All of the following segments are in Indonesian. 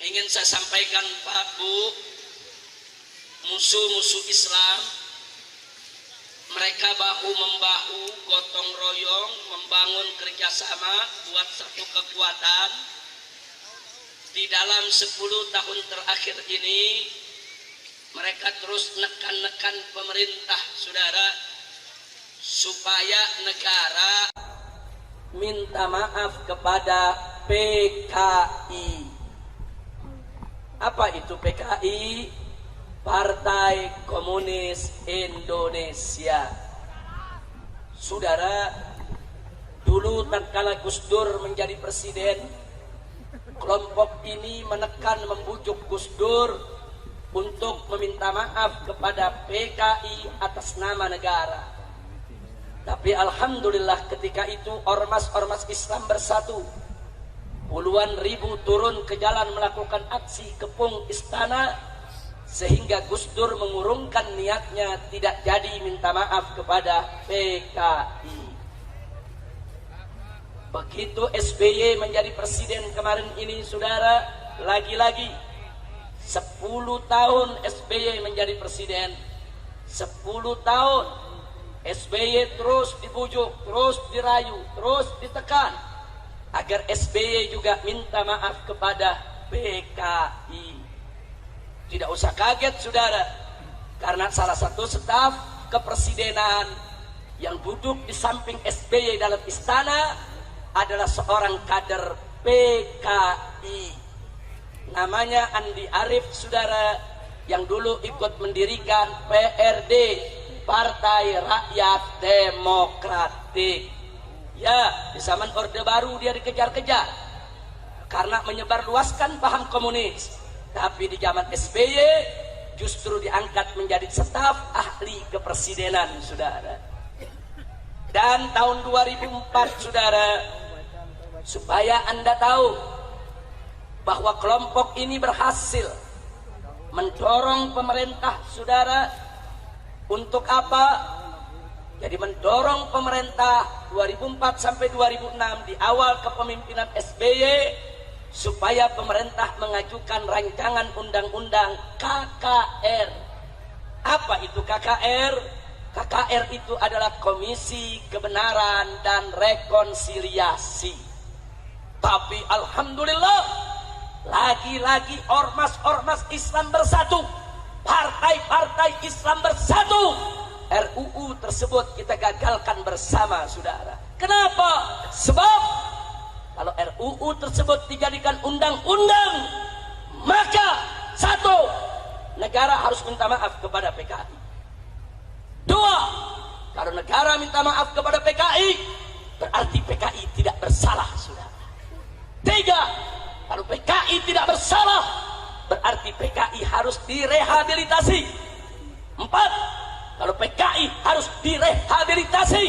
ingin saya sampaikan Pak Bu, musuh-musuh Islam mereka bahu-membahu, gotong royong, membangun kerjasama buat satu kekuatan. Di dalam 10 tahun terakhir ini mereka terus nekan-nekan pemerintah, saudara, supaya negara minta maaf kepada PKI. Apa itu PKI? Partai Komunis Indonesia. Saudara, dulu tatkala Gus Dur menjadi presiden, kelompok ini menekan, membujuk Gus Dur untuk meminta maaf kepada PKI atas nama negara. Tapi alhamdulillah ketika itu ormas-ormas Islam bersatu. Puluhan ribu turun ke jalan melakukan aksi kepung istana, sehingga Gus Dur mengurungkan niatnya tidak jadi minta maaf kepada PKI. Begitu SBY menjadi presiden kemarin ini, saudara, lagi-lagi 10 tahun SBY menjadi presiden, 10 tahun SBY terus dibujuk, terus dirayu, terus ditekan agar SBY juga minta maaf kepada PKI. Tidak usah kaget, saudara, karena salah satu staf kepresidenan yang duduk di samping SBY dalam istana adalah seorang kader PKI. Namanya Andi Arief, saudara, yang dulu ikut mendirikan PRD, Partai Rakyat Demokratik. Ya, di zaman Orde Baru dia dikejar-kejar karena menyebarluaskan paham komunis. Tapi di zaman SBY justru diangkat menjadi staf ahli kepresidenan, saudara. Dan tahun 2004, saudara, supaya Anda tahu bahwa kelompok ini berhasil mendorong pemerintah, saudara, untuk apa? Jadi mendorong pemerintah 2004 sampai 2006 di awal kepemimpinan SBY supaya pemerintah mengajukan rancangan undang-undang KKR. Apa itu KKR? KKR itu adalah Komisi Kebenaran dan Rekonsiliasi. Tapi alhamdulillah, lagi-lagi ormas-ormas Islam bersatu, partai-partai Islam bersatu. RUU tersebut kita gagalkan bersama, saudara. Kenapa? Sebab kalau RUU tersebut dijadikan undang-undang, maka satu, negara harus minta maaf kepada PKI. Dua, kalau negara minta maaf kepada PKI, berarti PKI tidak bersalah, saudara. Tiga, kalau PKI tidak bersalah, berarti PKI harus direhabilitasi. Empat, kalau PKI harus direhabilitasi,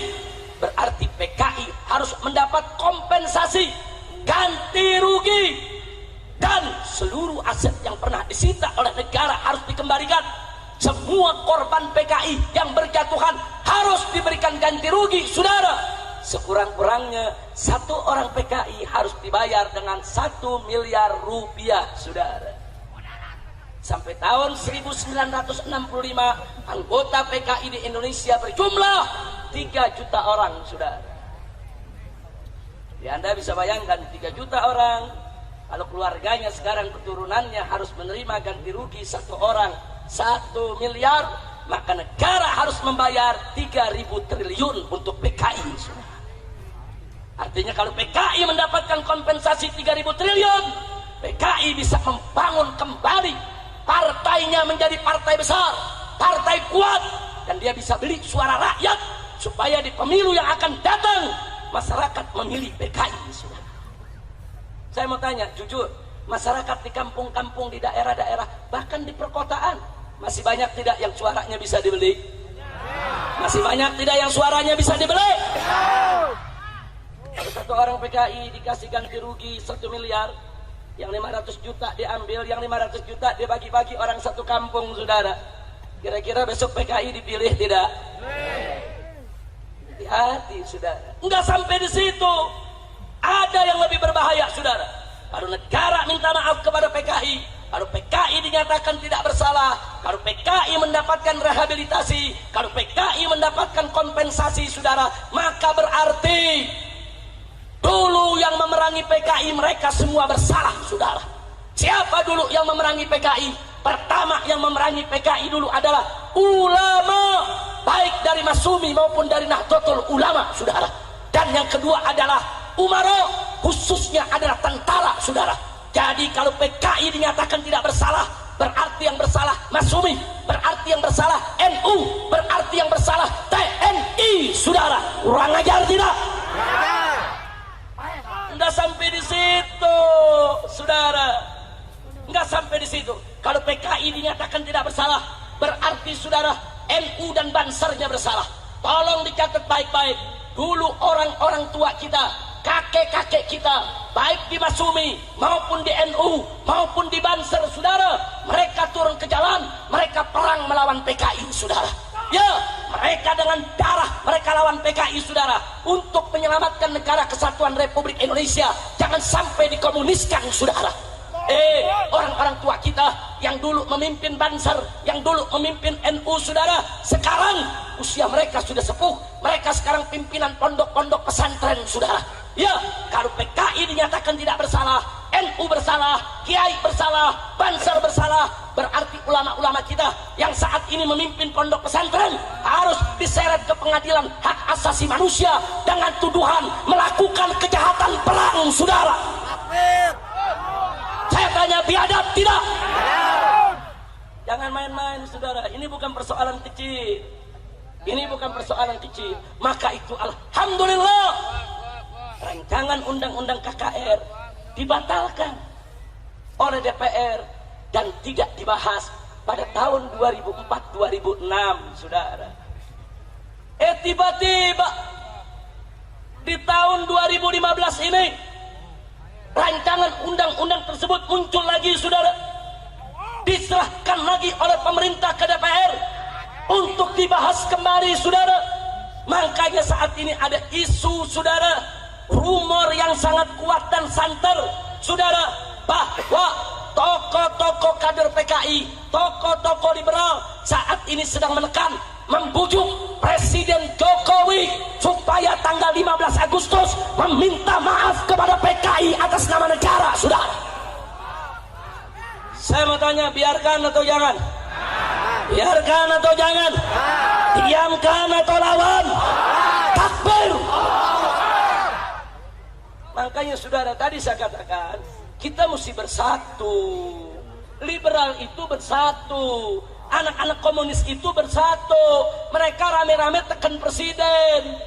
berarti PKI harus mendapat kompensasi, ganti rugi, dan seluruh aset yang pernah disita oleh negara harus dikembalikan. Semua korban PKI yang berjatuhan harus diberikan ganti rugi, saudara. Sekurang-kurangnya satu orang PKI harus dibayar dengan 1 miliar rupiah, saudara. Sampai tahun 1965 anggota PKI di Indonesia berjumlah 3 juta orang, saudara. Ya, Anda bisa bayangkan 3 juta orang, kalau keluarganya sekarang keturunannya harus menerima ganti rugi satu orang 1 miliar, maka negara harus membayar 3.000 triliun untuk PKI, saudara. Artinya kalau PKI mendapatkan kompensasi 3.000 triliun, PKI bisa membangun kembali partainya menjadi partai besar, partai kuat, dan dia bisa beli suara rakyat supaya di pemilu yang akan datang masyarakat memilih PKI, saudara. Saya mau tanya jujur, masyarakat di kampung-kampung, di daerah-daerah, bahkan di perkotaan, masih banyak tidak yang suaranya bisa dibeli? Masih banyak tidak yang suaranya bisa dibeli? Kalau satu orang PKI dikasih ganti rugi 1 miliar, yang 500 juta diambil, yang 500 juta dibagi-bagi orang satu kampung, saudara. Kira-kira besok PKI dipilih tidak? Hati-hati, saudara. Enggak sampai di situ. Ada yang lebih berbahaya, saudara. Lalu negara minta maaf kepada PKI, kalau PKI dinyatakan tidak bersalah, kalau PKI mendapatkan rehabilitasi, kalau PKI mendapatkan kompensasi, saudara, maka berarti dulu yang memerangi PKI mereka semua bersalah, saudara. Siapa dulu yang memerangi PKI? Pertama yang memerangi PKI dulu adalah ulama, baik dari Masumi maupun dari Nahdlatul Ulama, saudara. Dan yang kedua adalah umara, khususnya adalah tentara, saudara. Jadi kalau PKI dinyatakan tidak bersalah, berarti yang bersalah Masumi, berarti yang bersalah NU, berarti yang bersalah TNI, saudara. Kurang ajar tidak? Enggak sampai di situ, saudara. Enggak sampai di situ. Kalau PKI dinyatakan tidak bersalah, berarti saudara NU dan Bansernya bersalah. Tolong dicatat baik-baik. Dulu orang-orang tua kita, kakek-kakek kita, baik di Masumi maupun di NU maupun di Banser, saudara, mereka turun ke jalan, mereka perang melawan PKI, saudara. Ya, mereka dengan darah mereka lawan PKI, saudara, untuk menyelamatkan negara kesatuan Republik Indonesia jangan sampai dikomuniskan, saudara. Orang-orang tua kita yang dulu memimpin Banser, yang dulu memimpin NU, saudara, sekarang usia mereka sudah sepuh, mereka sekarang pimpinan pondok-pondok pesantren, saudara. Ya, kalau PKI dinyatakan tidak bersalah, NU bersalah, Kiai bersalah, Banser bersalah, berarti ulama-ulama kita yang saat ini memimpin pondok pesantren harus diseret ke pengadilan hak asasi manusia dengan tuduhan melakukan kejahatan perang, saudara. Saya tanya, biadab tidak? Jangan main-main, saudara. Ini bukan persoalan kecil. Ini bukan persoalan kecil. Maka itu alhamdulillah rancangan undang-undang KKR dibatalkan oleh DPR dan tidak dibahas pada tahun 2004-2006, saudara. Tiba-tiba di tahun 2015 ini rancangan undang-undang tersebut muncul lagi, saudara, diserahkan lagi oleh pemerintah ke DPR untuk dibahas kembali, saudara. Makanya saat ini ada isu, saudara, rumor yang sangat kuat dan santer, saudara, bahwa tokoh-tokoh kader PKI, tokoh-tokoh liberal saat ini sedang menekan, membujuk Presiden Jokowi supaya tanggal 15 Agustus meminta maaf kepada PKI atas nama negara, saudara. Saya mau tanya, biarkan atau jangan? Biarkan atau jangan? Diamkan atau lawan? Takbir! Makanya, saudara, tadi saya katakan kita mesti bersatu. Liberal itu bersatu, anak-anak komunis itu bersatu. Mereka rame-rame tekan presiden,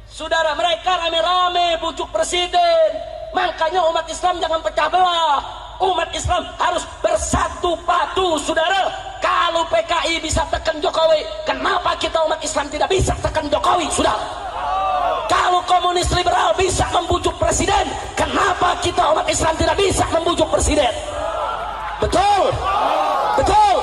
saudara. Mereka rame-rame bujuk presiden. Makanya umat Islam jangan pecah belah. Umat Islam harus bersatu padu, saudara. Kalau PKI bisa tekan Jokowi, kenapa kita umat Islam tidak bisa tekan Jokowi, saudara? Kalau komunis liberal bisa membujuk presiden, kenapa kita umat Islam tidak bisa membujuk presiden? Betul, betul.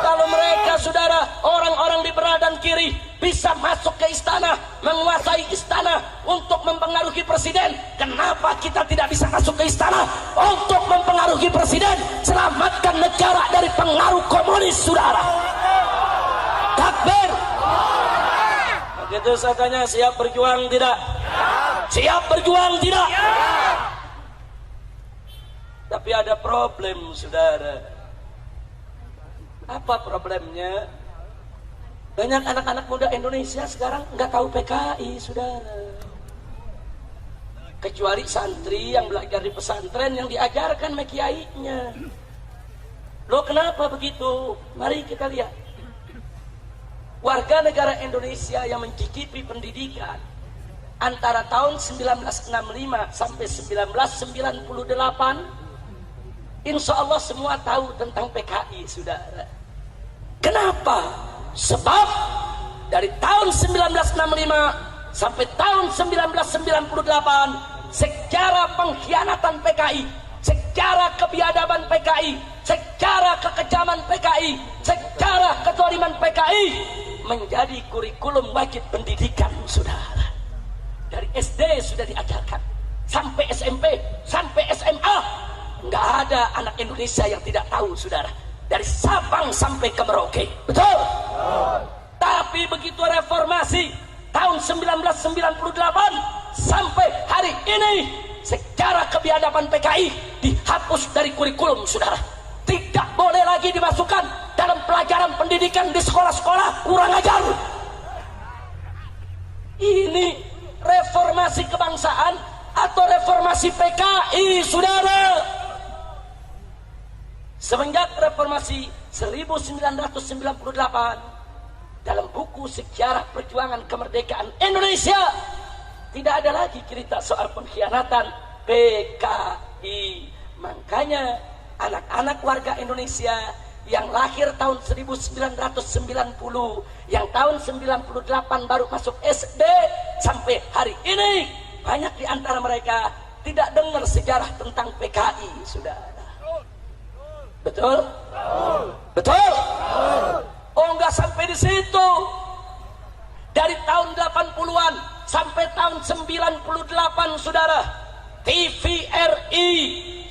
Kalau mereka, saudara, orang-orang liberal dan kiri bisa masuk ke istana, menguasai istana untuk mempengaruhi presiden, kenapa kita tidak bisa masuk ke istana untuk mempengaruhi presiden? Selamatkan negara dari pengaruh komunis, saudara. Takbir. Begitu saya tanya, siap berjuang tidak? Siap berjuang tidak? Tapi ada problem, saudara. Apa problemnya? Banyak anak-anak muda Indonesia sekarang nggak tahu PKI, saudara. Kecuali santri yang belajar di pesantren yang diajarkan sama kiainya. Loh, kenapa begitu? Mari kita lihat. Warga negara Indonesia yang mencicipi pendidikan antara tahun 1965 sampai 1998, insya Allah semua tahu tentang PKI, saudara. Kenapa? Sebab dari tahun 1965 sampai tahun 1998, secara pengkhianatan PKI, secara kebiadaban PKI, secara kekejaman PKI, secara kezaliman PKI menjadi kurikulum wajib pendidikan, saudara. Dari SD sudah diajarkan. sampai SMP, sampai SMA, nggak ada anak Indonesia yang tidak tahu, saudara. Dari Sabang sampai ke Merauke, betul? Tapi begitu reformasi tahun 1998 sampai hari ini, sejarah kebiadaban PKI dihapus dari kurikulum, saudara. Tidak boleh lagi dimasukkan dalam pelajaran pendidikan di sekolah-sekolah, kurang ajar. Ini reformasi kebangsaan atau reformasi PKI, saudara? Semenjak reformasi 1998, dalam buku sejarah perjuangan kemerdekaan Indonesia tidak ada lagi cerita soal pengkhianatan PKI. Makanya anak-anak warga Indonesia yang lahir tahun 1990, yang tahun 98 baru masuk SD, sampai hari ini banyak di antara mereka tidak dengar sejarah tentang PKI, saudara. Betul? Betul? Oh, enggak sampai di situ. Dari tahun 80-an sampai tahun 98, saudara, TVRI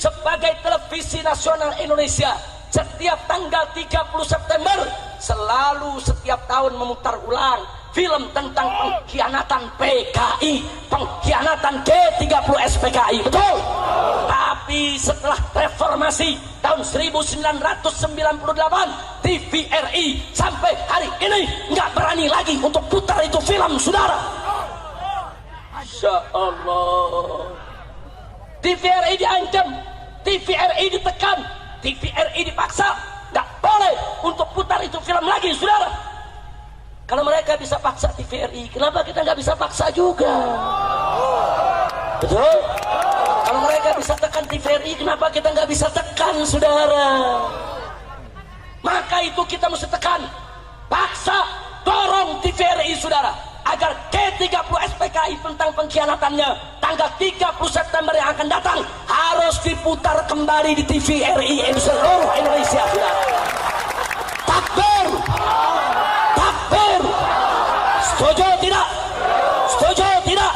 sebagai televisi nasional Indonesia setiap tanggal 30 September selalu setiap tahun memutar ulang film tentang pengkhianatan PKI, pengkhianatan G30S PKI, betul? Tapi setelah reformasi tahun 1998, TVRI sampai hari ini nggak berani lagi untuk putar itu film, saudara. Masya Allah. TVRI diancam, TVRI ditekan, TVRI dipaksa, nggak boleh untuk putar itu film lagi, saudara. Kalau mereka bisa paksa TVRI, kenapa kita nggak bisa paksa juga? Betul? Kalau mereka bisa tekan TVRI, kenapa kita nggak bisa tekan, saudara? Maka itu kita mesti tekan, paksa, dorong TVRI, saudara, agar G30S PKI tentang pengkhianatannya tanggal 30 September yang akan datang harus diputar kembali di TVRI di seluruh Indonesia, saudara. Takbir! Takbir! Setuju tidak? Setuju tidak?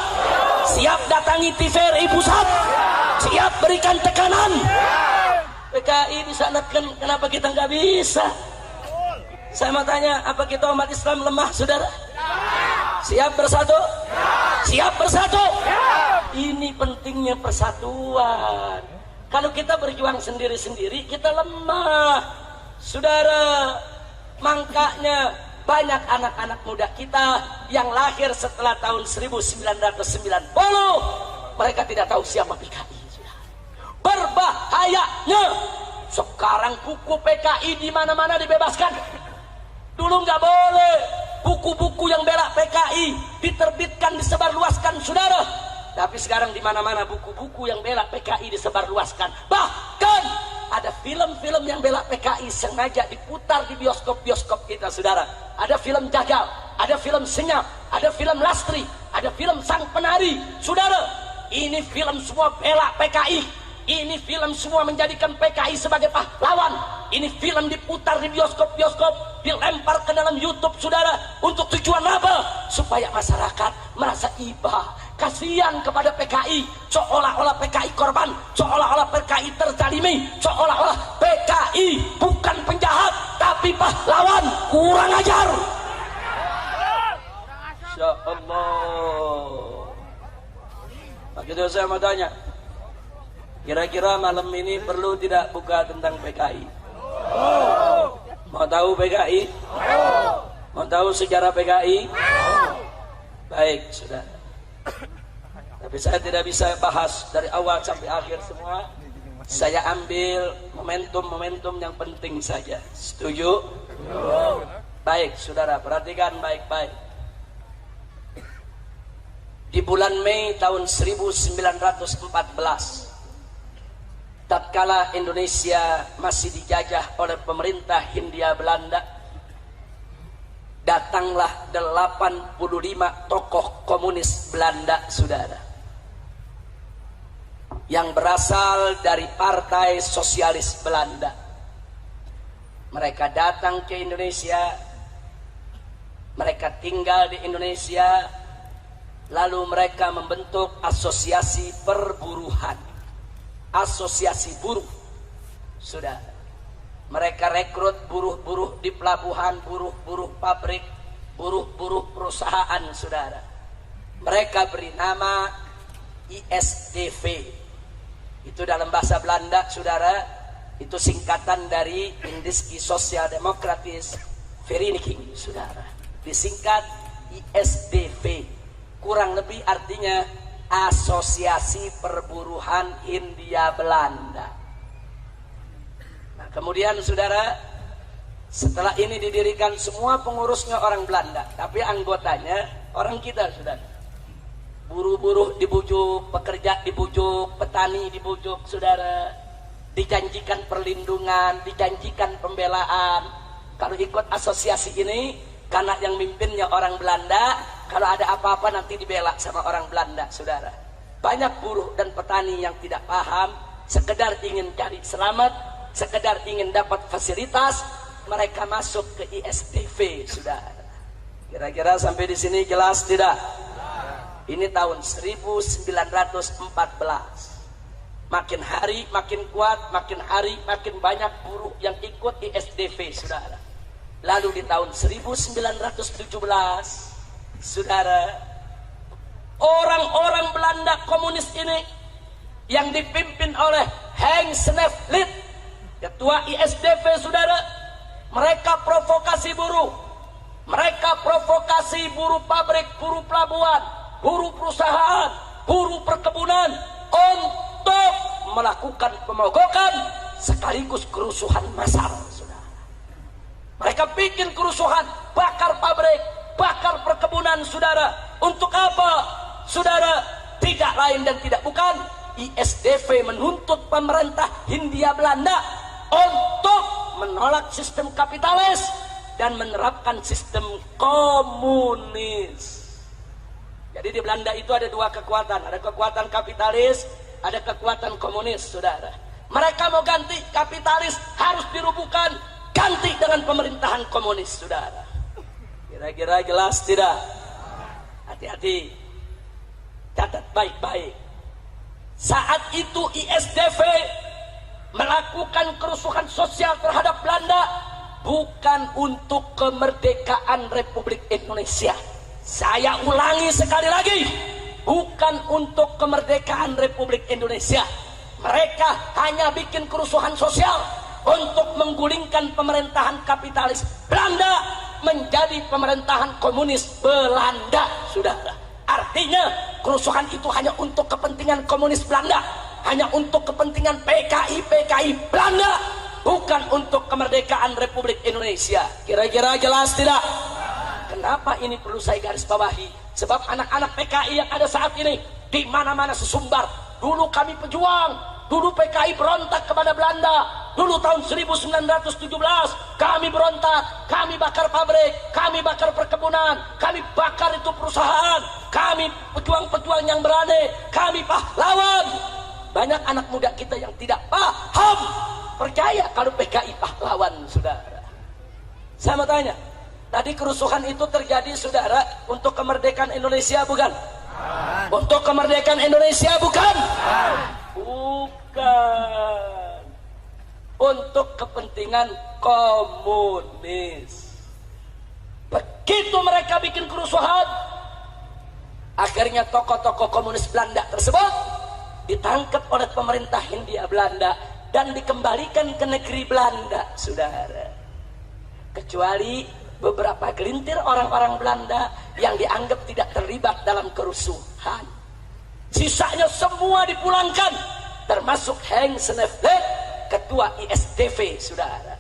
Siap datangi TVRI pusat? Siap berikan tekanan? PKI bisa neken, kenapa kita nggak bisa? Saya mau tanya, apa kita umat Islam lemah, saudara? Siap bersatu? Siap bersatu? Ini pentingnya persatuan. Kalau kita berjuang sendiri-sendiri, kita lemah, saudara. Makanya banyak anak-anak muda kita yang lahir setelah tahun 1990, mereka tidak tahu siapa PKI. Berbahayanya sekarang buku PKI di mana-mana dibebaskan. Dulu nggak boleh buku-buku yang bela PKI diterbitkan, disebarluaskan, saudara. Tapi sekarang di mana-mana buku-buku yang bela PKI disebarluaskan. Bahkan ada film-film yang bela PKI sengaja diputar di bioskop-bioskop kita, saudara. Ada film Jagal, ada film Senyap, ada film Lastri, ada film Sang Penari, saudara. Ini film semua bela PKI. Ini film semua menjadikan PKI sebagai pahlawan. Ini film diputar di bioskop-bioskop, dilempar ke dalam YouTube, saudara. Untuk tujuan apa? Supaya masyarakat merasa iba, kasihan kepada PKI, seolah-olah PKI korban, seolah-olah PKI terzalimi, seolah-olah PKI bukan penjahat tapi pahlawan. Kurang ajar. Insya Allah. Begitu saya mau tanya, kira-kira malam ini perlu tidak buka tentang PKI? Mau tahu PKI? Mau tahu sejarah PKI? Baik, sudah. Tapi saya tidak bisa bahas dari awal sampai akhir semua. Saya ambil momentum-momentum yang penting saja. Setuju? Baik, saudara, perhatikan baik-baik. Di bulan Mei tahun 1914, tatkala Indonesia masih dijajah oleh pemerintah Hindia Belanda, datanglah 85 tokoh komunis Belanda, saudara, yang berasal dari Partai Sosialis Belanda. Mereka datang ke Indonesia, mereka tinggal di Indonesia, Lalu mereka membentuk asosiasi perburuhan, asosiasi buruh. Sudah, mereka rekrut buruh-buruh di pelabuhan, buruh-buruh pabrik, buruh-buruh perusahaan, saudara. Mereka beri nama ISDV. Itu dalam bahasa Belanda, saudara, itu singkatan dari Indiski Sosial Demokratis Vereniging, saudara. Disingkat ISDV. Kurang lebih artinya Asosiasi Perburuhan Hindia Belanda. Nah, kemudian saudara, setelah ini didirikan, semua pengurusnya orang Belanda, tapi anggotanya orang kita, saudara. Buruh-buruh dibujuk, pekerja dibujuk, petani dibujuk, saudara. Dijanjikan perlindungan, dijanjikan pembelaan. Kalau ikut asosiasi ini, karena yang mimpinnya orang Belanda, kalau ada apa-apa nanti dibela sama orang Belanda, saudara. Banyak buruh dan petani yang tidak paham, sekedar ingin cari selamat, sekedar ingin dapat fasilitas, mereka masuk ke ISDV, saudara. Kira-kira sampai di sini jelas tidak? Ini tahun 1914. Makin hari makin kuat, makin hari makin banyak buruh yang ikut ISDV, saudara. Lalu di tahun 1917, saudara, orang-orang Belanda komunis ini yang dipimpin oleh Henk Sneevliet, ketua ISDV, saudara, mereka provokasi buruh, mereka provokasi buruh pabrik, buruh pelabuhan, buruh perusahaan, buruh perkebunan untuk melakukan pemogokan sekaligus kerusuhan massal, saudara. Mereka bikin kerusuhan, bakar pabrik, bakar perkebunan, saudara. Untuk apa, saudara? Tidak lain dan tidak bukan, ISDV menuntut pemerintah Hindia Belanda untuk menolak sistem kapitalis dan menerapkan sistem komunis. Jadi di Belanda itu ada dua kekuatan, ada kekuatan kapitalis, ada kekuatan komunis, saudara. Mereka mau ganti kapitalis, harus dirubuhkan, ganti dengan pemerintahan komunis, saudara. Kira-kira jelas tidak? Hati-hati, catat baik-baik. Saat itu ISDV melakukan kerusuhan sosial terhadap Belanda bukan untuk kemerdekaan Republik Indonesia. Saya ulangi sekali lagi, bukan untuk kemerdekaan Republik Indonesia. Mereka hanya bikin kerusuhan sosial untuk menggulingkan pemerintahan kapitalis Belanda menjadi pemerintahan komunis Belanda, saudara. Artinya kerusuhan itu hanya untuk kepentingan komunis Belanda, hanya untuk kepentingan PKI Belanda, bukan untuk kemerdekaan Republik Indonesia. Kira-kira jelas tidak? Kenapa ini perlu saya garis bawahi? Sebab anak-anak PKI yang ada saat ini di mana-mana sesumbar. Dulu kami pejuang, dulu PKI berontak kepada Belanda. Dulu tahun 1917 kami berontak, kami bakar pabrik, kami bakar perkebunan, kami bakar itu perusahaan. Kami pejuang-pejuang yang berani, kami pahlawan. Banyak anak muda kita yang tidak paham, percaya kalau PKI pahlawan, saudara. Saya mau tanya, tadi kerusuhan itu terjadi, saudara, untuk kemerdekaan Indonesia bukan? Untuk kemerdekaan Indonesia bukan? Bukan. Untuk kepentingan komunis. Begitu mereka bikin kerusuhan, akhirnya tokoh-tokoh komunis Belanda tersebut ditangkap oleh pemerintah Hindia Belanda dan dikembalikan ke negeri Belanda, saudara. Kecuali beberapa gelintir orang-orang Belanda yang dianggap tidak terlibat dalam kerusuhan. Sisanya semua dipulangkan, termasuk Henk Sneevliet, ketua ISDV, saudara.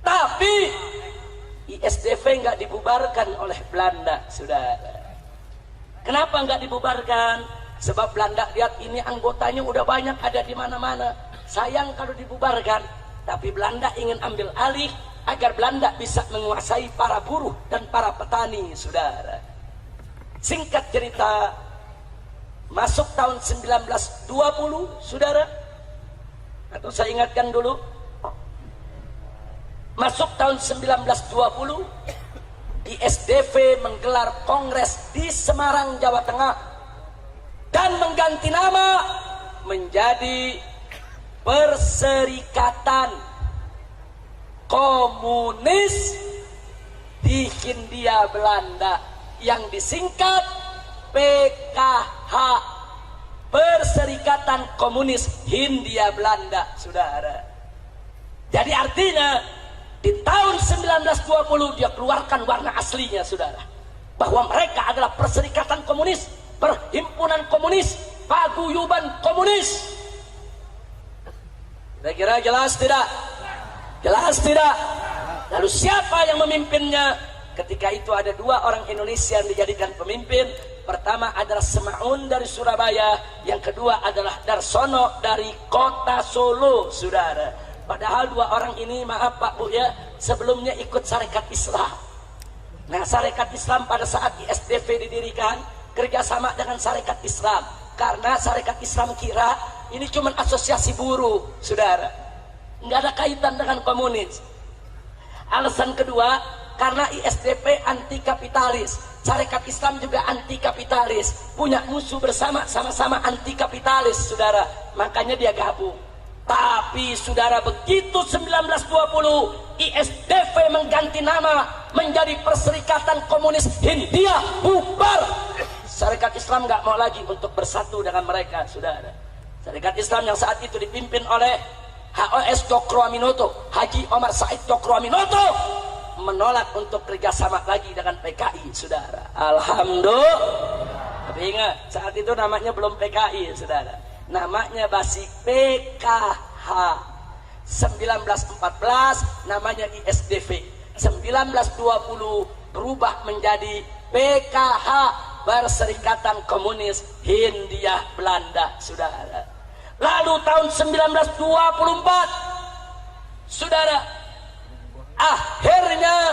Tapi ISDV nggak dibubarkan oleh Belanda, saudara. Kenapa nggak dibubarkan? Sebab Belanda lihat ini anggotanya udah banyak ada di mana-mana. Sayang kalau dibubarkan. Tapi Belanda ingin ambil alih agar Belanda bisa menguasai para buruh dan para petani, saudara. Singkat cerita, masuk tahun 1920, saudara. Atau saya ingatkan dulu, masuk tahun 1920, ISDV menggelar kongres di Semarang, Jawa Tengah, dan mengganti nama menjadi Perserikatan Komunis di Hindia Belanda yang disingkat PKH, Perserikatan Komunis Hindia Belanda, saudara. Jadi artinya di tahun 1920 dia keluarkan warna aslinya, saudara, bahwa mereka adalah Perserikatan Komunis, Perhimpunan Komunis, Paguyuban Komunis. Kira-kira jelas tidak? Jelas tidak? Lalu siapa yang memimpinnya? Ketika itu ada dua orang Indonesia yang dijadikan pemimpin. Pertama adalah Semaun dari Surabaya, yang kedua adalah Darsono dari kota Solo, saudara. Padahal dua orang ini, maaf Pak Bu ya, sebelumnya ikut Sarekat Islam. Nah, Sarekat Islam pada saat ISDV didirikan kerjasama dengan Sarekat Islam, karena Sarekat Islam kira ini cuma asosiasi buruh, saudara, nggak ada kaitan dengan komunis. Alasan kedua, karena ISDP anti kapitalis, Sarekat Islam juga anti kapitalis, punya musuh bersama, sama-sama anti kapitalis, saudara. Makanya dia gabung. Tapi saudara, begitu 1920 ISDV mengganti nama menjadi Perserikatan Komunis Hindia, bubar. Sarekat Islam nggak mau lagi untuk bersatu dengan mereka, saudara. Sarekat Islam yang saat itu dipimpin oleh HOS Cokroaminoto, Haji Omar Said Cokroaminoto, menolak untuk kerjasama lagi dengan PKI, saudara. Alhamdulillah. Tapi ingat, saat itu namanya belum PKI, saudara. Namanya masih PKH. 1914 namanya ISDV. 1920 berubah menjadi PKH, Perserikatan Komunis Hindia Belanda, saudara. Lalu tahun 1924, saudara, akhirnya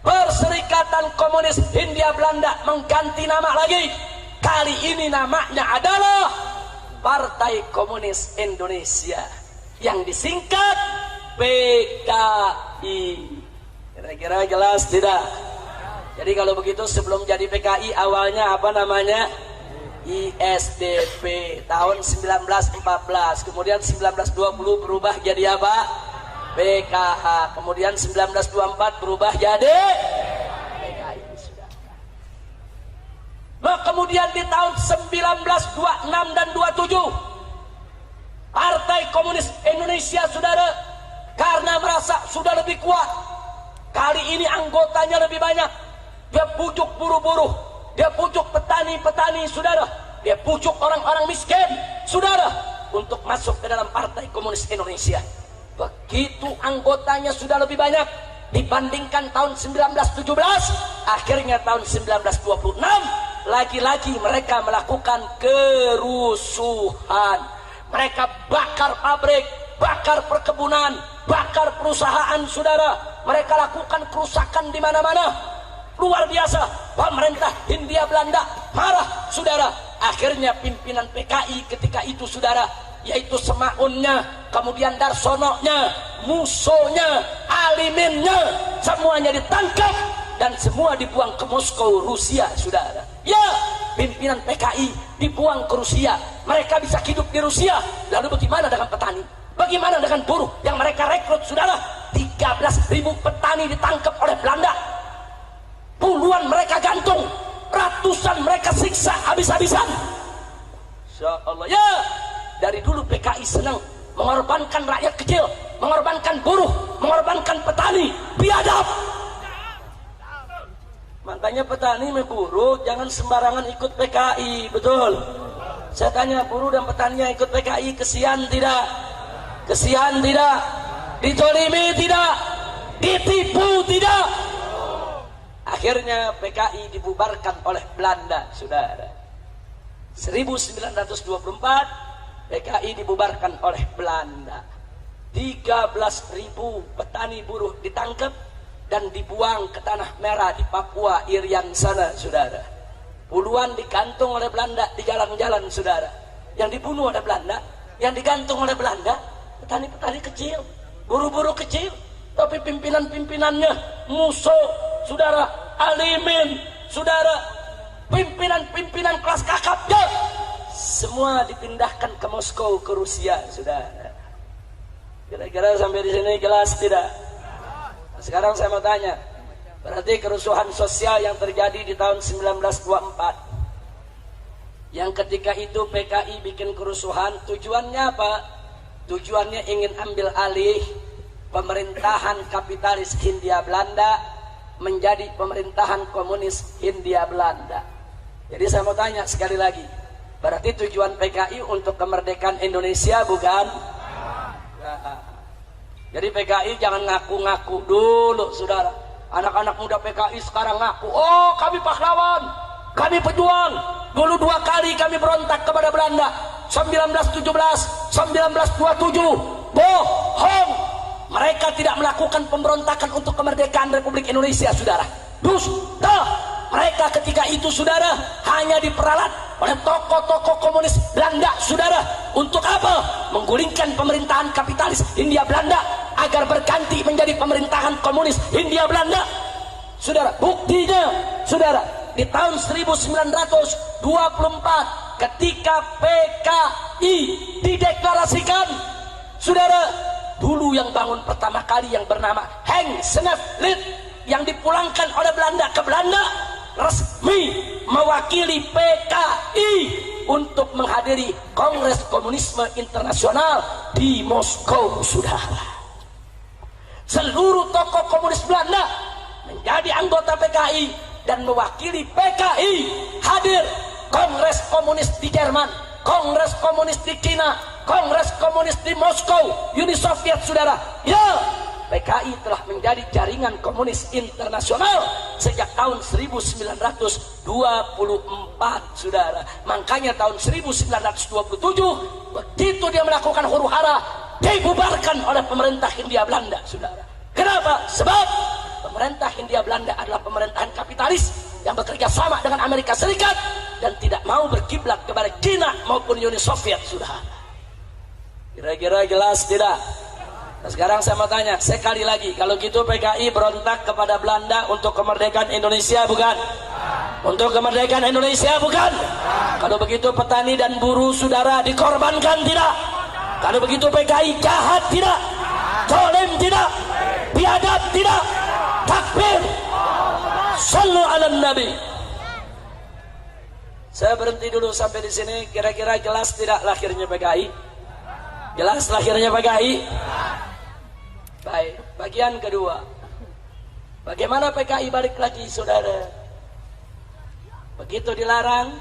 Perserikatan Komunis Hindia Belanda mengganti nama lagi. Kali ini namanya adalah Partai Komunis Indonesia, yang disingkat PKI. Kira-kira jelas tidak? Jadi kalau begitu sebelum jadi PKI awalnya apa namanya? ISDP. Tahun 1914, kemudian 1920 berubah jadi apa? PKH. Kemudian 1924 berubah jadi PKI. Nah, kemudian di tahun 1926 dan 27 Partai Komunis Indonesia, saudara, karena merasa sudah lebih kuat, kali ini anggotanya lebih banyak, dia pujuk buruh-buruh, dia pujuk petani-petani, saudara, dia pujuk orang-orang miskin, saudara, untuk masuk ke dalam Partai Komunis Indonesia. Begitu anggotanya sudah lebih banyak dibandingkan tahun 1917, akhirnya tahun 1926 lagi-lagi mereka melakukan kerusuhan. Mereka bakar pabrik, bakar perkebunan, bakar perusahaan, saudara. Mereka lakukan kerusakan di mana-mana. Luar biasa. Pemerintah Hindia Belanda marah, saudara. Akhirnya pimpinan PKI ketika itu, saudara, yaitu Semaunnya, kemudian Darsononya, musuhnya, Aliminnya, semuanya ditangkap dan semua dibuang ke Moskow, Rusia, saudara. Ya, pimpinan PKI dibuang ke Rusia. Mereka bisa hidup di Rusia. Lalu bagaimana dengan petani? Bagaimana dengan buruh yang mereka rekrut, saudara? 13.000 petani ditangkap oleh Belanda. Puluhan mereka gantung, ratusan mereka siksa habis-habisan. Insya Allah. Ya, dari dulu PKI senang mengorbankan rakyat kecil, mengorbankan buruh, mengorbankan petani. Biadab. Makanya petani sama buruh jangan sembarangan ikut PKI, betul? Saya tanya, buruh dan petani yang ikut PKI kesian tidak? Kesian tidak? Ditolimi tidak? Ditipu tidak? Akhirnya PKI dibubarkan oleh Belanda, saudara. 1924 PKI dibubarkan oleh Belanda. 13.000 petani buruh ditangkap dan dibuang ke tanah merah di Papua, Irian sana, saudara. Puluhan digantung oleh Belanda di jalan-jalan, saudara. Yang dibunuh oleh Belanda, yang digantung oleh Belanda, petani-petani kecil, buruh-buruh kecil. Tapi pimpinan-pimpinannya musuh, saudara, Alimin, saudara, pimpinan-pimpinan kelas kakapnya semua dipindahkan ke Moskow, ke Rusia, saudara. Kira-kira sampai di sini jelas tidak? Sekarang saya mau tanya, berarti kerusuhan sosial yang terjadi di tahun 1924, yang ketika itu PKI bikin kerusuhan, tujuannya apa? Tujuannya ingin ambil alih pemerintahan kapitalis Hindia Belanda menjadi pemerintahan komunis Hindia Belanda. Jadi saya mau tanya sekali lagi, berarti tujuan PKI untuk kemerdekaan Indonesia bukan? Nah, jadi PKI jangan ngaku-ngaku dulu, saudara. Anak-anak muda PKI sekarang ngaku, oh kami pahlawan, kami pejuang. Dulu 2 kali kami berontak kepada Belanda, 1917, 1927. Bohong. Mereka tidak melakukan pemberontakan untuk kemerdekaan Republik Indonesia, saudara. Dusta. Mereka ketika itu, saudara, hanya diperalat oleh tokoh-tokoh komunis Belanda, saudara. Untuk apa? Menggulingkan pemerintahan kapitalis Hindia Belanda agar berganti menjadi pemerintahan komunis Hindia Belanda. Saudara, buktinya, saudara, di tahun 1924 ketika PKI dideklarasikan, saudara, dulu yang bangun pertama kali yang bernama Henk Sneevliet yang dipulangkan oleh Belanda ke Belanda resmi mewakili PKI untuk menghadiri Kongres Komunisme Internasional di Moskow, saudara. Seluruh tokoh komunis Belanda menjadi anggota PKI dan mewakili PKI hadir Kongres Komunis di Jerman, Kongres Komunis di Cina, Kongres Komunis di Moskow, Uni Soviet, saudara. Ya, PKI telah menjadi jaringan komunis internasional sejak tahun 1924, saudara. Makanya tahun 1927 begitu dia melakukan huru-hara, dibubarkan oleh pemerintah Hindia Belanda, saudara. Kenapa? Sebab pemerintah Hindia Belanda adalah pemerintahan kapitalis yang bekerja sama dengan Amerika Serikat dan tidak mau berkiblat kepada Cina maupun Uni Soviet, saudara. Kira-kira jelas tidak? Nah, sekarang saya mau tanya sekali lagi, kalau gitu PKI berontak kepada Belanda untuk kemerdekaan Indonesia bukan? Untuk kemerdekaan Indonesia bukan? Kalau begitu petani dan buruh saudara dikorbankan tidak? Kalau begitu PKI jahat tidak? Zalim tidak? Biadab tidak? Takbir! Sallu ala Nabi. Saya berhenti dulu sampai di sini. Kira-kira jelas tidak lahirnya PKI? Jelas lahirnya PKI? Baik, bagian kedua. Bagaimana PKI balik lagi, saudara? Begitu dilarang,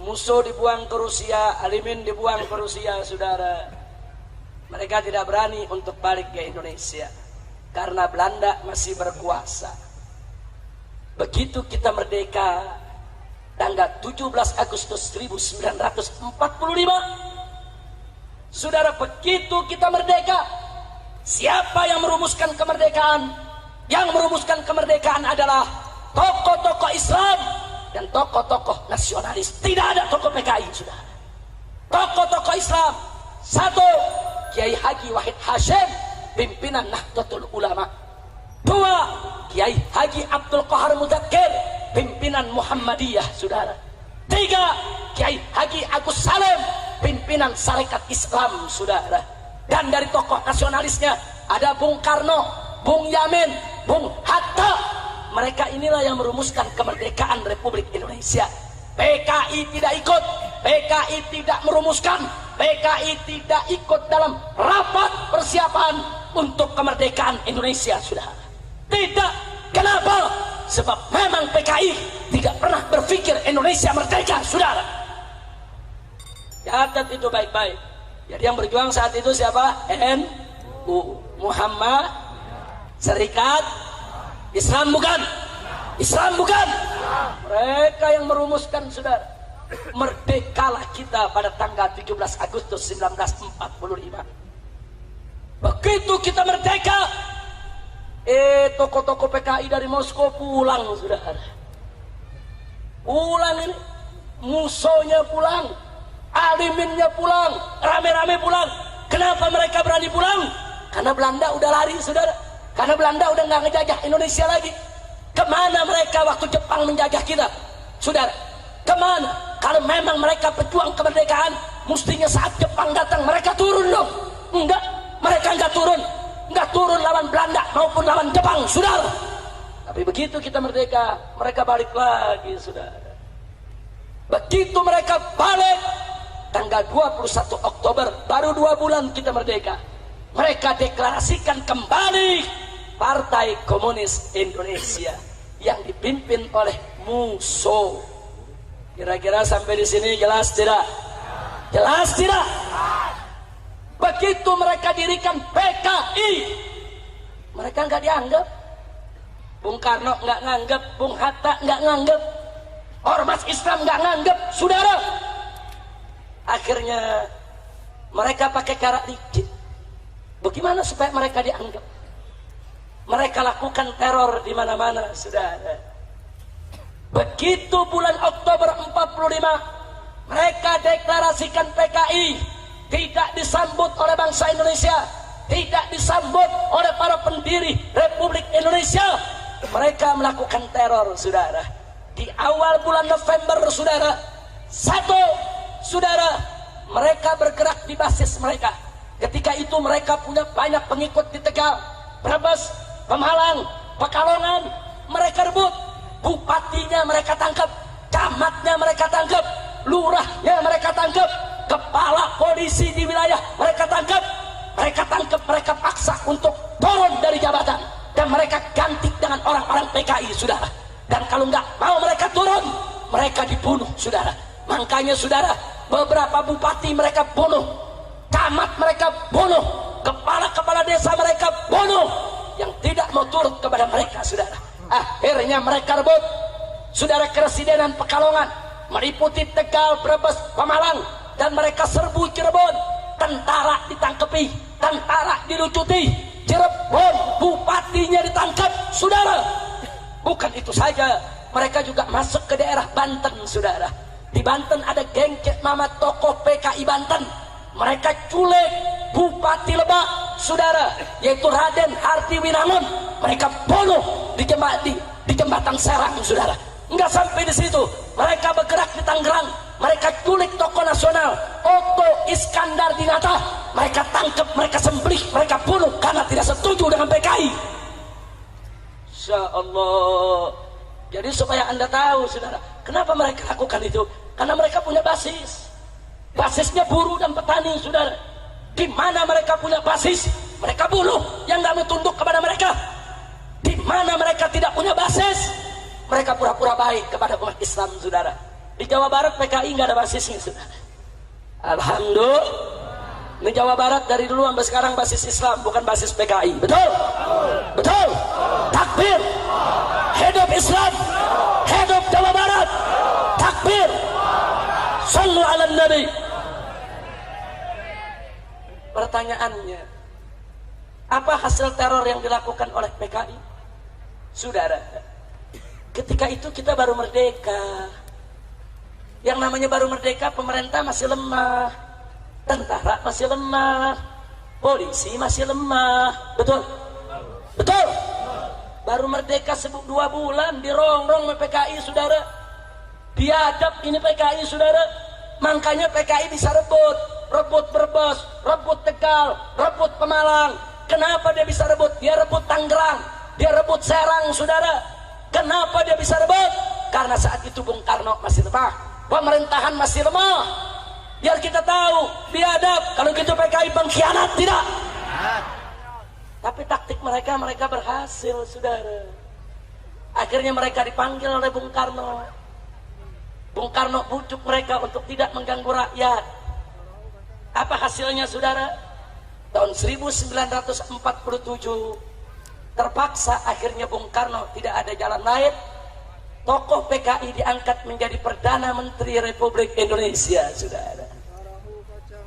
musuh dibuang ke Rusia, Alimin dibuang ke Rusia, saudara. Mereka tidak berani untuk balik ke Indonesia karena Belanda masih berkuasa. Begitu kita merdeka, tanggal 17 Agustus 1945, saudara, begitu kita merdeka, siapa yang merumuskan kemerdekaan? Yang merumuskan kemerdekaan adalah tokoh-tokoh Islam dan tokoh-tokoh nasionalis. Tidak ada tokoh PKI, sudah. Tokoh-tokoh Islam, satu, Kiai Haji Wahid Hashim, pimpinan Nahdlatul Ulama. Dua, Kiai Haji Abdul Qahar Mudzakkir, pimpinan Muhammadiyah, saudara. Tiga, Kiai Haji Agus Salim, pimpinan Sarekat Islam, saudara. Dan dari tokoh nasionalisnya ada Bung Karno, Bung Yamin, Bung Hatta. Mereka inilah yang merumuskan kemerdekaan Republik Indonesia. PKI tidak ikut, PKI tidak merumuskan, PKI tidak ikut dalam rapat persiapan untuk kemerdekaan Indonesia, sudah. Tidak. Kenapa? Sebab memang PKI tidak pernah berpikir Indonesia merdeka, saudara. Catat itu baik-baik. Jadi yang berjuang saat itu siapa? NU, Muhammad Serikat Islam bukan? Islam bukan? Mereka yang merumuskan, saudara. Merdekalah kita pada tanggal 17 Agustus 1945. Begitu kita merdeka, tokoh-tokoh PKI dari Moskow pulang, saudara. Pulang ini, musuhnya pulang, aliminnya pulang, rame-rame pulang. Kenapa mereka berani pulang? Karena Belanda udah lari, saudara. Karena Belanda udah nggak ngejajah Indonesia lagi. Kemana mereka waktu Jepang menjajah kita? Saudara, kemana? Kalau memang mereka pejuang kemerdekaan, mestinya saat Jepang datang mereka turun dong. Enggak, mereka enggak turun lawan Belanda maupun lawan Jepang, saudara. Tapi begitu kita merdeka, mereka balik lagi, saudara. Begitu mereka balik, tanggal 21 Oktober, baru 2 bulan kita merdeka, mereka deklarasikan kembali Partai Komunis Indonesia yang dipimpin oleh Musso. Kira-kira sampai di sini jelas tidak? Jelas tidak? Begitu mereka dirikan PKI, mereka nggak dianggap. Bung Karno nggak nganggap, Bung Hatta nggak nganggap, ormas Islam nggak nganggap, saudara. Akhirnya mereka pakai cara licik. Bagaimana supaya mereka dianggap? Mereka lakukan teror di mana-mana, saudara. Begitu bulan Oktober 45, mereka deklarasikan PKI, tidak disambut oleh bangsa Indonesia, tidak disambut oleh para pendiri Republik Indonesia. Mereka melakukan teror, saudara. Di awal bulan November, saudara, mereka bergerak di basis mereka. Ketika itu mereka punya banyak pengikut di Tegal, Brebes, Pemalang, Pekalongan. Mereka rebut, bupatinya mereka tangkap, camatnya mereka tangkap, lurahnya mereka tangkap, kepala polisi di wilayah mereka tangkap, mereka paksa untuk turun dari jabatan, dan mereka ganti dengan orang-orang PKI, saudara. Dan kalau nggak mau mereka turun, mereka dibunuh, saudara. Makanya, saudara, beberapa bupati mereka bunuh, camat mereka bunuh, kepala-kepala desa mereka bunuh, yang tidak mau turut kepada mereka, saudara. Akhirnya mereka rebut, saudara, Keresidenan Pekalongan, meliputi Tegal, Brebes, Pemalang, dan mereka serbu Cirebon. Tentara ditangkepi, tentara dilucuti, Cirebon bupatinya ditangkap, saudara. Bukan itu saja, mereka juga masuk ke daerah Banten, saudara. Di Banten ada geng Cek Mama, tokoh PKI Banten. Mereka culik Bupati Lebak, saudara, yaitu Raden Harti Winangun. Mereka bunuh di jembatan Serang, saudara. Enggak sampai di situ, mereka bergerak di Tangerang. Mereka culik tokoh nasional Otto Iskandar Dinata. Mereka tangkap, mereka sembelih, mereka bunuh karena tidak setuju dengan PKI. Insya Allah. Jadi supaya anda tahu, saudara, kenapa mereka lakukan itu? Karena mereka punya basis. Basisnya buruh dan petani, saudara. Di mana mereka punya basis, mereka bunuh yang nggak mau tunduk kepada mereka. Di mana mereka tidak punya basis, mereka pura-pura baik kepada umat Islam, saudara. Di Jawa Barat PKI nggak ada basisnya, saudara. Alhamdulillah. Di Jawa Barat dari dulu sampai sekarang basis Islam, bukan basis PKI. Betul? Betul? Takbir. Hidup Islam. Hidup Jawa Barat. Takbir. Sallu ala Nabi. Pertanyaannya, apa hasil teror yang dilakukan oleh PKI? Saudara, ketika itu kita baru merdeka. Yang namanya baru merdeka, pemerintah masih lemah, tentara masih lemah, polisi masih lemah. Betul? Betul? Baru merdeka 2 bulan dirongrong sama PKI, saudara. Biadab ini PKI, saudara. Makanya PKI bisa rebut Brebes, rebut Tegal, rebut Pemalang. Kenapa dia bisa rebut? Dia rebut Tangerang, dia rebut Serang, saudara. Kenapa dia bisa rebut? Karena saat itu Bung Karno masih lemah, pemerintahan masih lemah. Biar kita tahu, biadab. Kalau gitu PKI pengkhianat, tidak. Tapi taktik mereka berhasil, saudara. Akhirnya mereka dipanggil oleh Bung Karno. Bung Karno bujuk mereka untuk tidak mengganggu rakyat. Apa hasilnya, saudara? Tahun 1947 terpaksa akhirnya Bung Karno tidak ada jalan lain. Tokoh PKI diangkat menjadi Perdana Menteri Republik Indonesia, saudara.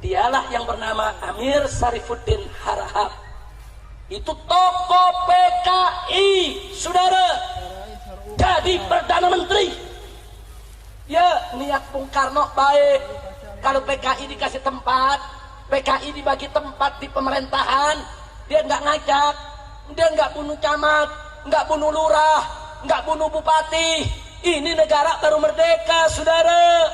Dialah yang bernama Amir Sarifuddin Harahap. Itu tokoh PKI, saudara, jadi Perdana Menteri. Ya, niat Bung Karno baik. Kalau PKI dikasih tempat, PKI dibagi tempat di pemerintahan, dia nggak ngajak, dia nggak bunuh camat, nggak bunuh lurah, nggak bunuh bupati, Ini negara baru merdeka, saudara.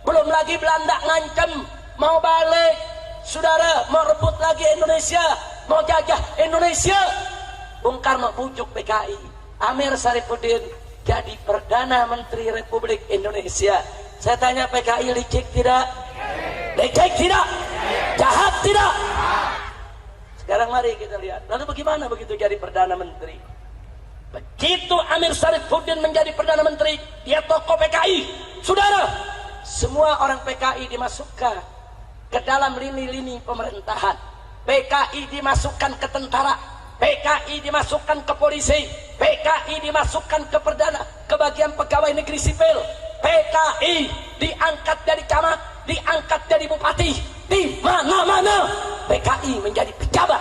Belum lagi Belanda ngancam mau balik, saudara, mau rebut lagi Indonesia, mau jajah Indonesia. Bung Karno bujuk PKI, Amir Syarifuddin jadi Perdana Menteri Republik Indonesia. Saya tanya, PKI licik tidak? Licik tidak? Jahat tidak? Sekarang mari kita lihat, lalu bagaimana begitu jadi Perdana Menteri? Begitu Amir Syarifuddin menjadi Perdana Menteri, dia tokoh PKI, saudara. Semua orang PKI dimasukkan ke dalam lini-lini pemerintahan. PKI dimasukkan ke tentara, PKI dimasukkan ke polisi, PKI dimasukkan ke perdana, ke bagian pegawai negeri sipil. PKI diangkat dari camat, diangkat dari bupati, di mana-mana PKI menjadi pejabat.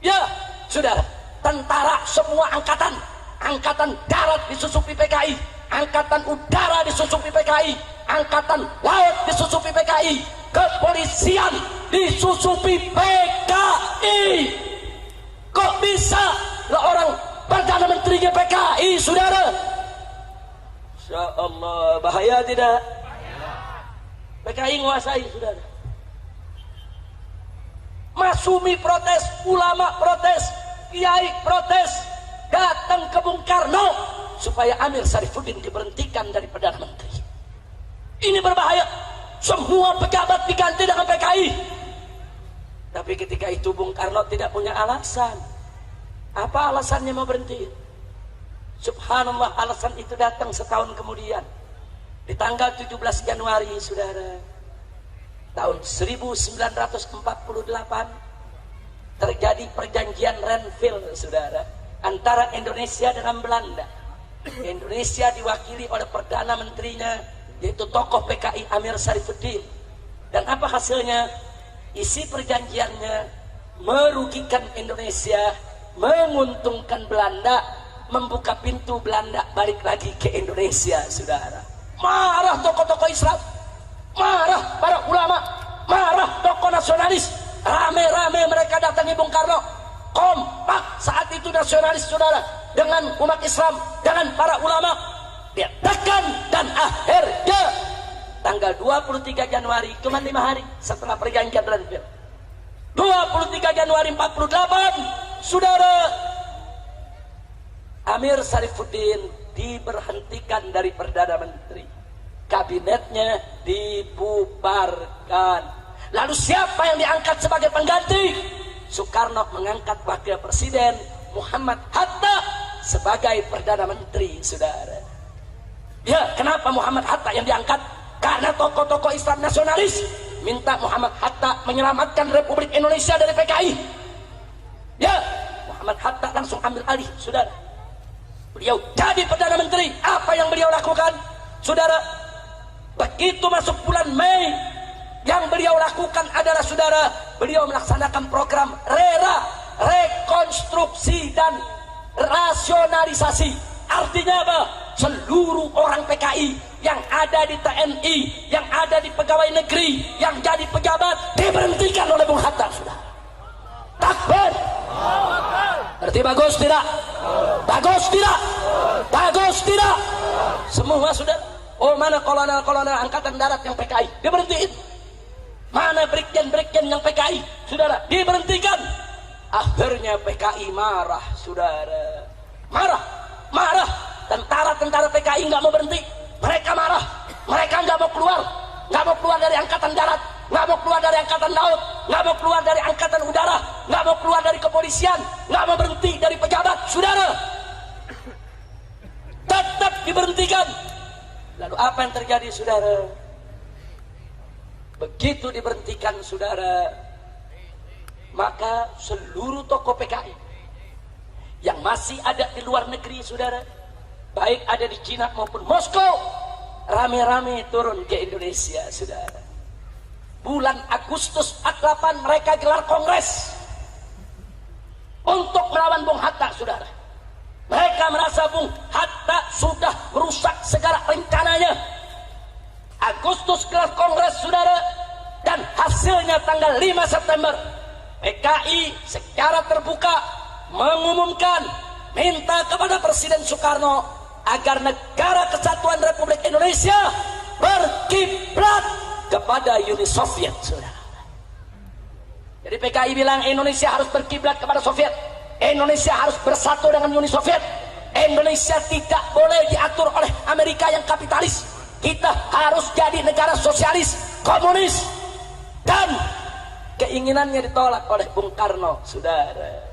Ya, saudara, tentara semua angkatan, angkatan darat disusupi PKI, angkatan udara disusupi PKI, angkatan laut disusupi PKI, kepolisian disusupi PKI. Kok bisa orang Perdana Menterinya PKI, saudara? Insya Allah, bahaya tidak? PKI nguasai, saudara. Masumi protes, ulama protes, kiai protes, datang ke Bung Karno supaya Amir Syarifuddin diberhentikan dari Perdana Menteri. Ini berbahaya. Semua pejabat diganti dengan PKI. Tapi ketika itu Bung Karno tidak punya alasan. Apa alasannya mau berhenti? Subhanallah, alasan itu datang setahun kemudian. Di tanggal 17 Januari, saudara, tahun 1948 terjadi perjanjian Renville, saudara, antara Indonesia dengan Belanda. Indonesia diwakili oleh Perdana Menterinya, yaitu tokoh PKI Amir Syarifuddin. Dan apa hasilnya? Isi perjanjiannya merugikan Indonesia, menguntungkan Belanda, membuka pintu Belanda balik lagi ke Indonesia, saudara. Marah tokoh-tokoh Islam, marah para ulama, marah tokoh nasionalis. Rame-rame mereka datangi Bung Karno. Kompak saat itu nasionalis, saudara, dengan umat Islam, dengan para ulama. Dia tekan, dan akhirnya tanggal 23 Januari, cuma 5 hari setelah perjanjian Renville, 23 Januari 48, saudara, Amir Syarifuddin diberhentikan dari Perdana Menteri. Kabinetnya dibubarkan. Lalu siapa yang diangkat sebagai pengganti? Soekarno mengangkat Wakil Presiden Muhammad Hatta sebagai Perdana Menteri, saudara. Ya, kenapa Muhammad Hatta yang diangkat? Karena tokoh-tokoh Islam nasionalis minta Muhammad Hatta menyelamatkan Republik Indonesia dari PKI. Ya, Muhammad Hatta langsung ambil alih, saudara. Beliau jadi Perdana Menteri. Apa yang beliau lakukan, saudara? Begitu masuk bulan Mei, yang beliau lakukan adalah, saudara, beliau melaksanakan program RERA, rekonstruksi dan rasionalisasi. Artinya apa? Seluruh orang PKI yang ada di TNI, yang ada di pegawai negeri, yang jadi pejabat diberhentikan oleh Bung Hatta, saudara. Takbir. Berarti bagus tidak? Bagus tidak? Bagus tidak? Semua, saudara. Oh, mana kolonel-kolonel angkatan darat yang PKI? Diberhentiin. Mana brigjen-brigjen yang PKI? Saudara, diberhentikan. Akhirnya PKI marah, saudara. Marah. Tentara-tentara PKI nggak mau berhenti. Mereka marah. Mereka nggak mau keluar. Nggak mau keluar dari angkatan darat. Nggak mau keluar dari angkatan laut. Nggak mau keluar dari angkatan udara. Nggak mau keluar dari kepolisian. Nggak mau berhenti dari pejabat, saudara. Tetap diberhentikan. Lalu apa yang terjadi, saudara? Begitu diberhentikan, saudara, maka seluruh tokoh PKI yang masih ada di luar negeri, saudara, baik ada di Cina maupun Moskow, rame-rame turun ke Indonesia, saudara. Bulan Agustus 48 mereka gelar kongres untuk melawan Bung Hatta, saudara. Mereka merasa Bung Hatta sudah merusak segala rencananya. Agustus gelar kongres, saudara, dan hasilnya tanggal 5 September PKI secara terbuka mengumumkan, minta kepada Presiden Soekarno agar negara kesatuan Republik Indonesia berkiblat kepada Uni Soviet, saudara. Jadi PKI bilang Indonesia harus berkiblat kepada Soviet, Indonesia harus bersatu dengan Uni Soviet, Indonesia tidak boleh diatur oleh Amerika yang kapitalis, kita harus jadi negara sosialis, komunis. Dan keinginannya ditolak oleh Bung Karno, saudara.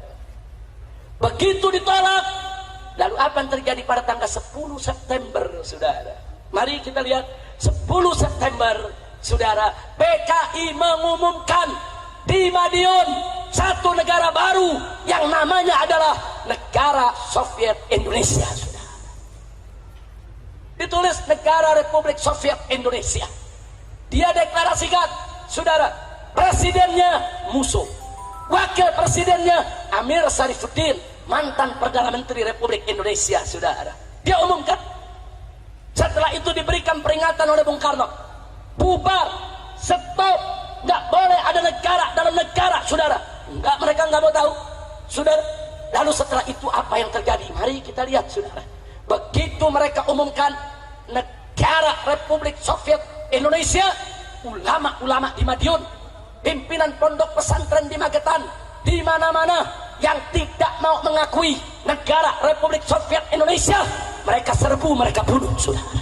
Begitu ditolak, lalu apa yang terjadi pada tanggal 10 September, saudara? Mari kita lihat 10 September, saudara. PKI mengumumkan di Madiun satu negara baru yang namanya adalah Negara Soviet Indonesia, saudara. Ditulis Negara Republik Soviet Indonesia. Dia deklarasikan, saudara, presidennya musuh, wakil presidennya Amir Sarifuddin, mantan Perdana Menteri Republik Indonesia, saudara. Dia umumkan. Setelah itu diberikan peringatan oleh Bung Karno, bubar, stop, nggak boleh ada negara dalam negara, saudara. Nggak, mereka nggak mau tahu, saudara. Lalu setelah itu apa yang terjadi? Mari kita lihat, saudara. Begitu mereka umumkan Negara Republik Soviet Indonesia, ulama-ulama di Madiun, pimpinan pondok pesantren di Magetan, di mana-mana yang tidak mau mengakui Negara Republik Soviet Indonesia, mereka serbu, mereka bunuh, saudara.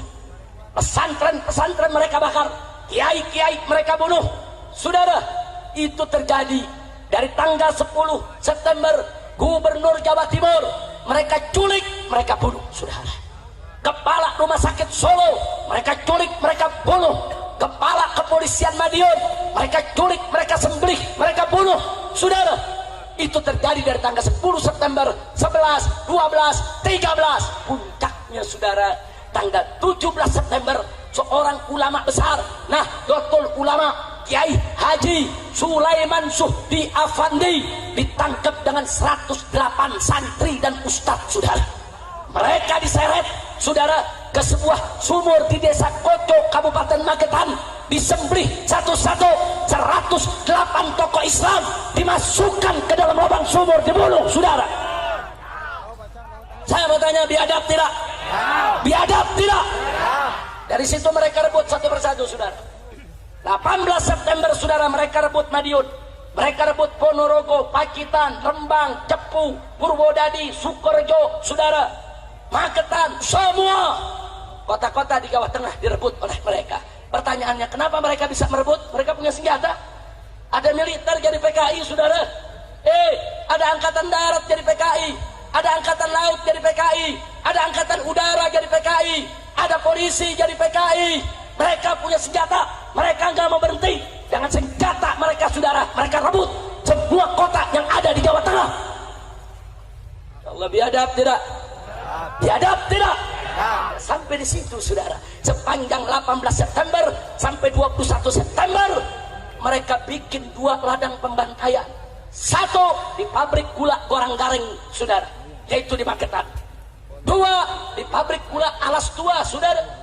Pesantren-pesantren mereka bakar, kiai-kiai mereka bunuh, saudara. Itu terjadi dari tanggal 10 September. Gubernur Jawa Timur mereka culik, mereka bunuh, saudara. Kepala Rumah Sakit Solo mereka culik, mereka bunuh. Kepala Kepolisian Madiun mereka culik, mereka sembelih, mereka bunuh, saudara. Itu terjadi dari tanggal 10 September, 11, 12, 13. Puncaknya, saudara, tanggal 17 September seorang ulama besar, Nahdlatul Ulama, Kiai Haji Sulaiman Suhdi Afandi, ditangkap dengan 108 santri dan ustadz, saudara. Mereka diseret, saudara, ke sebuah sumur di desa Koco, Kabupaten Magetan, disembelih satu-satu. 108 tokoh Islam dimasukkan ke dalam lubang sumur, dibunuh, saudara. Saya mau tanya, biadab tidak? Biadab tidak? Dari situ mereka rebut satu persatu, saudara. 18 September, saudara, mereka rebut Madiun, mereka rebut Ponorogo, Pacitan, Rembang, Cepu, Purwodadi, Sukorejo, saudara, Magetan, semua kota-kota di Jawa Tengah direbut oleh mereka. Pertanyaannya, kenapa mereka bisa merebut? Mereka punya senjata, ada militer jadi PKI, saudara. Ada angkatan darat jadi PKI, ada angkatan laut jadi PKI, ada angkatan udara jadi PKI, ada polisi jadi PKI. Mereka punya senjata, mereka nggak mau berhenti dengan senjata mereka, saudara. Mereka rebut semua kota yang ada di Jawa Tengah. Allah, biadab tidak? Biadab tidak? Sampai di situ, saudara. Sepanjang 18 September sampai 21 September mereka bikin 2 ladang pembantaian. Satu di pabrik gula Gorang Garing, saudara, yaitu di Magetan. 2 di pabrik gula Alas Tua, saudara.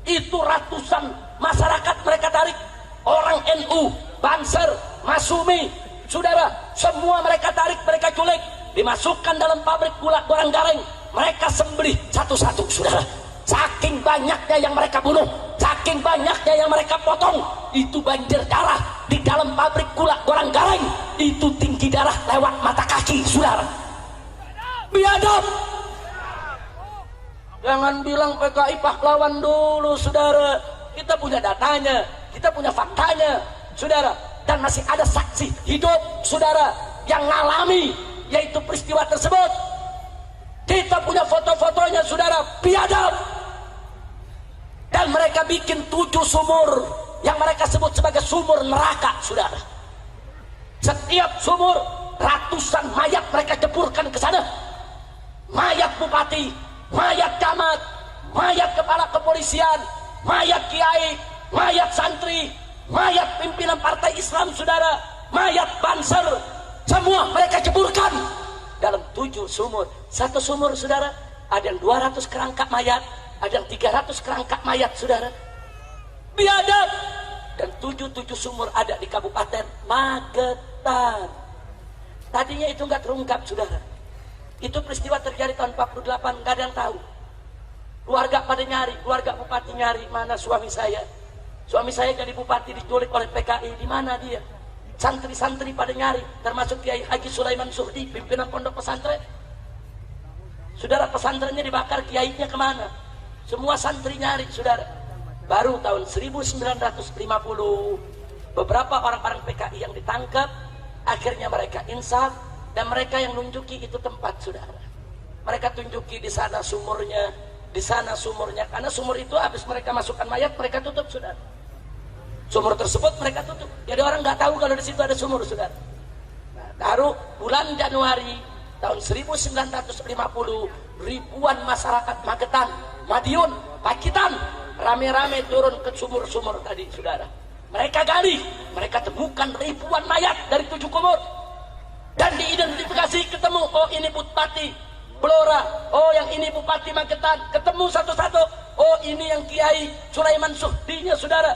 Itu ratusan masyarakat mereka tarik, orang NU, Banser, Masumi, saudara, semua mereka tarik, mereka culik, dimasukkan dalam pabrik gula Gorang Garing. Mereka sembelih satu-satu, saudara. Saking banyaknya yang mereka bunuh, saking banyaknya yang mereka potong, itu banjir darah di dalam pabrik gula Gorang Garing. Itu tinggi darah lewat mata kaki, saudara. Biadab. Jangan bilang PKI pahlawan dulu, saudara. Kita punya datanya, kita punya faktanya, saudara. Dan masih ada saksi hidup, saudara, yang ngalami yaitu peristiwa tersebut. Kita punya foto-fotonya, saudara. Biadab. Dan mereka bikin 7 sumur yang mereka sebut sebagai sumur neraka, saudara. Setiap sumur ratusan mayat mereka jeburkan ke sana. Mayat bupati, mayat camat, mayat kepala kepolisian, mayat kiai, mayat santri, mayat pimpinan partai Islam, saudara, mayat Banser, semua mereka jeburkan dalam 7 sumur. Satu sumur, saudara, ada yang 200 kerangka mayat, ada yang 300 kerangka mayat, saudara. Biadab. Dan 7 sumur ada di Kabupaten Magetan. Tadinya itu nggak terungkap, saudara. Itu peristiwa terjadi tahun 48, nggak ada yang tahu. Keluarga pada nyari, keluarga bupati nyari, mana suami saya? Suami saya jadi bupati diculik oleh PKI, di mana dia? Santri-santri pada nyari, termasuk Kiai Haji Sulaiman Suhdi, pimpinan pondok pesantren. Saudara, pesantrennya dibakar, kiainya kemana? Semua santri nyari, saudara. Baru tahun 1950 beberapa orang-orang PKI yang ditangkap, akhirnya mereka insaf dan mereka yang nunjuki itu tempat, saudara. Mereka tunjuki di sana sumurnya, di sana sumurnya, karena sumur itu habis mereka masukkan mayat mereka tutup, saudara. Sumur tersebut mereka tutup, jadi orang nggak tahu kalau di situ ada sumur, saudara. Nah, baru bulan Januari tahun 1950 ribuan masyarakat Magetan, Madiun, Pacitan rame-rame turun ke sumur-sumur tadi, saudara. Mereka gali, mereka temukan ribuan mayat dari 7 kubur dan diidentifikasi, ketemu, oh ini Bupati Blora, oh yang ini Bupati Magetan, ketemu satu-satu, oh ini yang Kiai Sulaiman Suhdinya, saudara.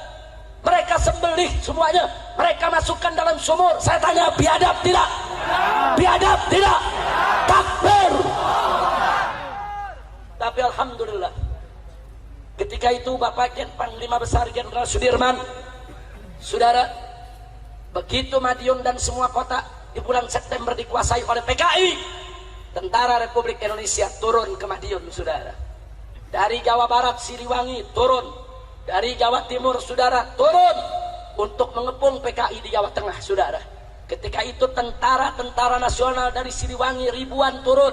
Mereka sembelih semuanya, mereka masukkan dalam sumur. Saya tanya, biadab tidak? Biadab tidak? Takbir. Tapi alhamdulillah, ketika itu Bapak Panglima Besar Jenderal Sudirman, saudara, begitu Madiun dan semua kota di bulan September dikuasai oleh PKI, Tentara Republik Indonesia turun ke Madiun, saudara. Dari Jawa Barat Siliwangi turun, dari Jawa Timur, saudara, turun untuk mengepung PKI di Jawa Tengah, saudara. Ketika itu tentara nasional dari Siliwangi ribuan turun,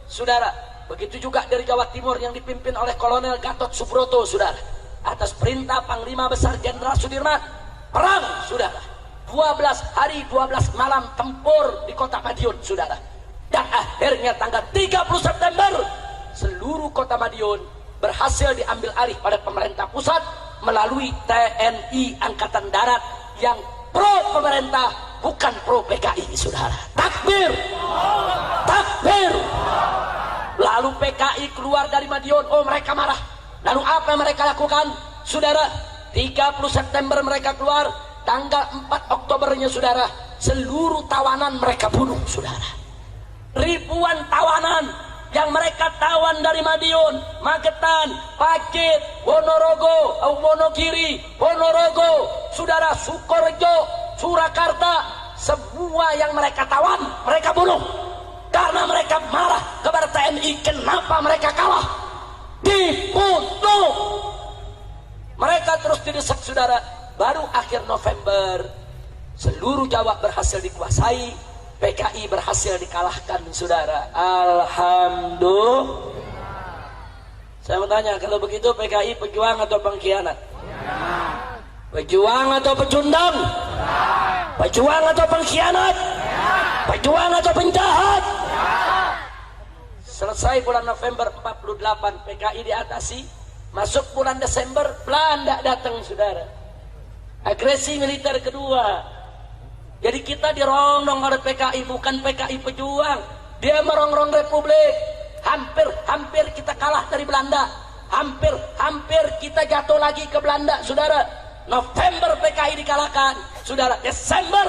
saudara. Begitu juga dari Jawa Timur yang dipimpin oleh Kolonel Gatot Subroto, saudara. Atas perintah Panglima Besar Jenderal Sudirman, perang, saudara. 12 hari 12 malam tempur di kota Madiun, saudara. Dan akhirnya tanggal 30 September seluruh kota Madiun berhasil diambil alih pada pemerintah pusat melalui TNI Angkatan Darat yang pro pemerintah, bukan pro PKI, saudara. Takbir, takbir. Lalu PKI keluar dari Madiun, oh mereka marah. Lalu apa yang mereka lakukan, saudara? 30 September mereka keluar, tanggal 4 Oktobernya, saudara, seluruh tawanan mereka bunuh, saudara. Ribuan tawanan yang mereka tawan dari Madiun, Magetan, Pacet, Wonorogo, Wonogiri, Ponorogo, saudara, Sukorejo, Surakarta, semua yang mereka tawan mereka bunuh karena mereka marah kepada TNI. Kenapa mereka kalah? Dibunuh. Mereka terus didesak, saudara. Baru akhir November seluruh Jawa berhasil dikuasai, PKI berhasil dikalahkan, saudara. Alhamdulillah. Saya mau tanya, kalau begitu PKI pejuang atau pengkhianat? Pejuang atau pecundang? Pejuang atau pengkhianat? Pejuang atau penjahat? Selesai bulan November 48 PKI diatasi, masuk bulan Desember Belanda datang, saudara. Agresi militer kedua. Jadi kita dirongrong oleh PKI, bukan PKI pejuang. Dia merongrong Republik. Hampir kita kalah dari Belanda. Hampir kita jatuh lagi ke Belanda, saudara. November PKI dikalahkan, saudara. Desember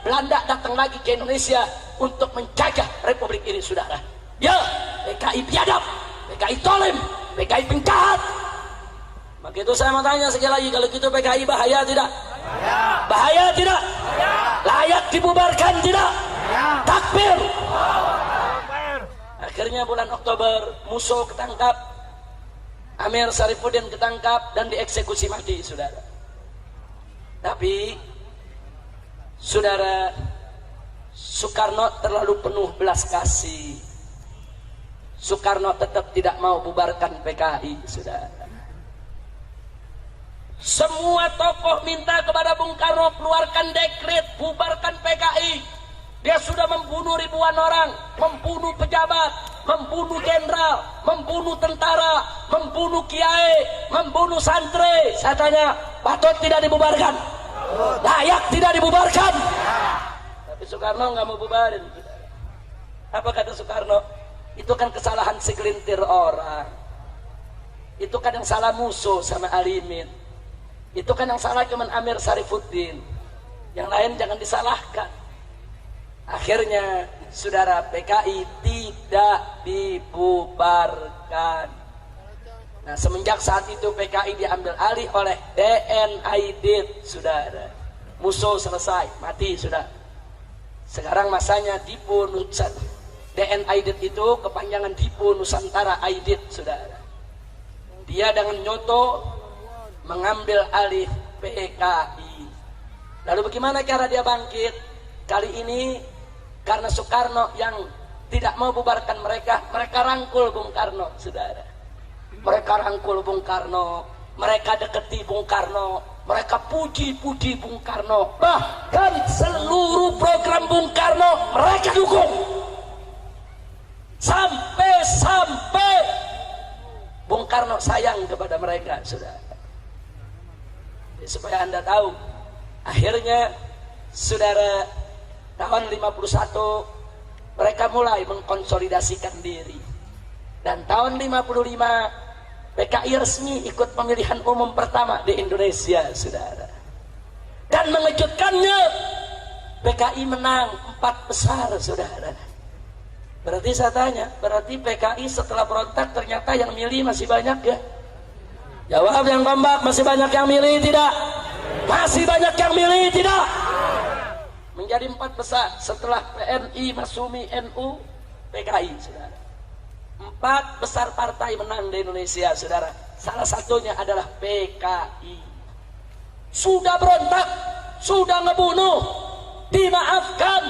Belanda datang lagi ke Indonesia untuk menjajah Republik ini, saudara. Ya, PKI biadab, PKI tolim, PKI penjahat. Maka itu saya mau tanya sekali lagi, kalau gitu PKI bahaya tidak? Bahaya tidak? Layak dibubarkan tidak? Takbir. Akhirnya bulan Oktober Musso ketangkap, Amir Syarifuddin ketangkap dan dieksekusi mati, saudara. Tapi saudara, Soekarno terlalu penuh belas kasih. Soekarno tetap tidak mau bubarkan PKI, saudara. Semua tokoh minta kepada Bung Karno keluarkan dekret bubarkan PKI. Dia sudah membunuh ribuan orang, membunuh pejabat, membunuh jenderal, membunuh tentara, membunuh kiai, membunuh santri. Saya tanya, patut tidak dibubarkan? Layak tidak dibubarkan? Tapi Soekarno nggak mau bubarin. Apa kata Soekarno? Itu kan kesalahan segelintir orang. Itu kan yang salah Musso sama Alimin. Itu kan yang salah cuma Amir Syarifuddin. Yang lain jangan disalahkan. Akhirnya saudara, PKI tidak dibubarkan. Nah, semenjak saat itu PKI diambil alih oleh DNID, saudara. Musuh selesai, mati sudah. Sekarang masanya Dipo Nusantara. DNID itu kepanjangan Dipo Nusantara Aidit, saudara. Dia dengan nyoto mengambil alih PKI. Lalu bagaimana cara dia bangkit? Kali ini karena Soekarno yang tidak mau bubarkan mereka rangkul Bung Karno, saudara. Mereka rangkul Bung Karno, mereka deketi Bung Karno, mereka puji-puji Bung Karno, bahkan seluruh program Bung Karno mereka dukung. Sampai Bung Karno sayang kepada mereka, saudara. Supaya Anda tahu, akhirnya saudara, tahun 51 mereka mulai mengkonsolidasikan diri. Dan tahun 55 PKI resmi ikut pemilihan umum pertama di Indonesia, saudara. Dan mengejutkannya, PKI menang 4 besar, saudara. Berarti saya tanya, berarti PKI setelah berontak ternyata yang milih masih banyak ya? Jawab yang kompak, masih banyak yang milih tidak? Masih banyak yang milih tidak? Menjadi 4 besar setelah PNI, Masumi, NU, PKI, saudara. 4 besar partai menang di Indonesia, saudara. Salah satunya adalah PKI. Sudah berontak, sudah ngebunuh, dimaafkan,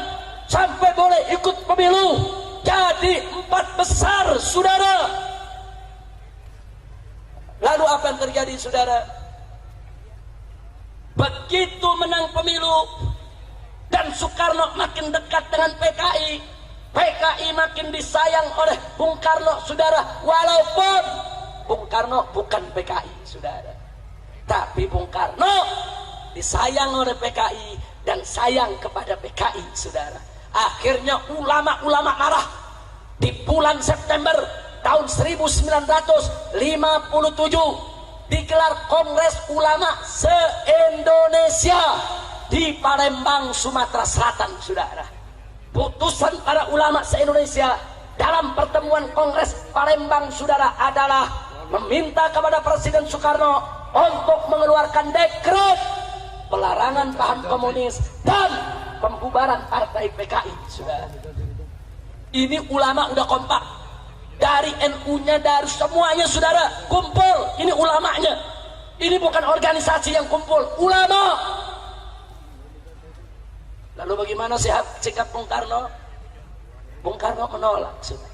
sampai boleh ikut pemilu, jadi 4 besar, saudara. Lalu apa yang terjadi, saudara? Begitu menang pemilu dan Soekarno makin dekat dengan PKI, PKI makin disayang oleh Bung Karno, saudara. Walaupun Bung Karno bukan PKI, saudara, tapi Bung Karno disayang oleh PKI dan sayang kepada PKI, saudara. Akhirnya ulama-ulama marah. Di bulan September tahun 1957 digelar Kongres Ulama se-Indonesia di Palembang, Sumatera Selatan, saudara. Putusan para ulama se-Indonesia dalam pertemuan Kongres Palembang, saudara, adalah meminta kepada Presiden Soekarno untuk mengeluarkan dekret pelarangan paham komunis dan pembubaran partai PKI, saudara. Ini ulama udah kompak, dari NU-nya, dari semuanya, saudara, kumpul. Ini ulamanya, ini bukan organisasi yang kumpul, ulama. Lalu bagaimana sikap Bung Karno? Bung Karno menolak, saudara.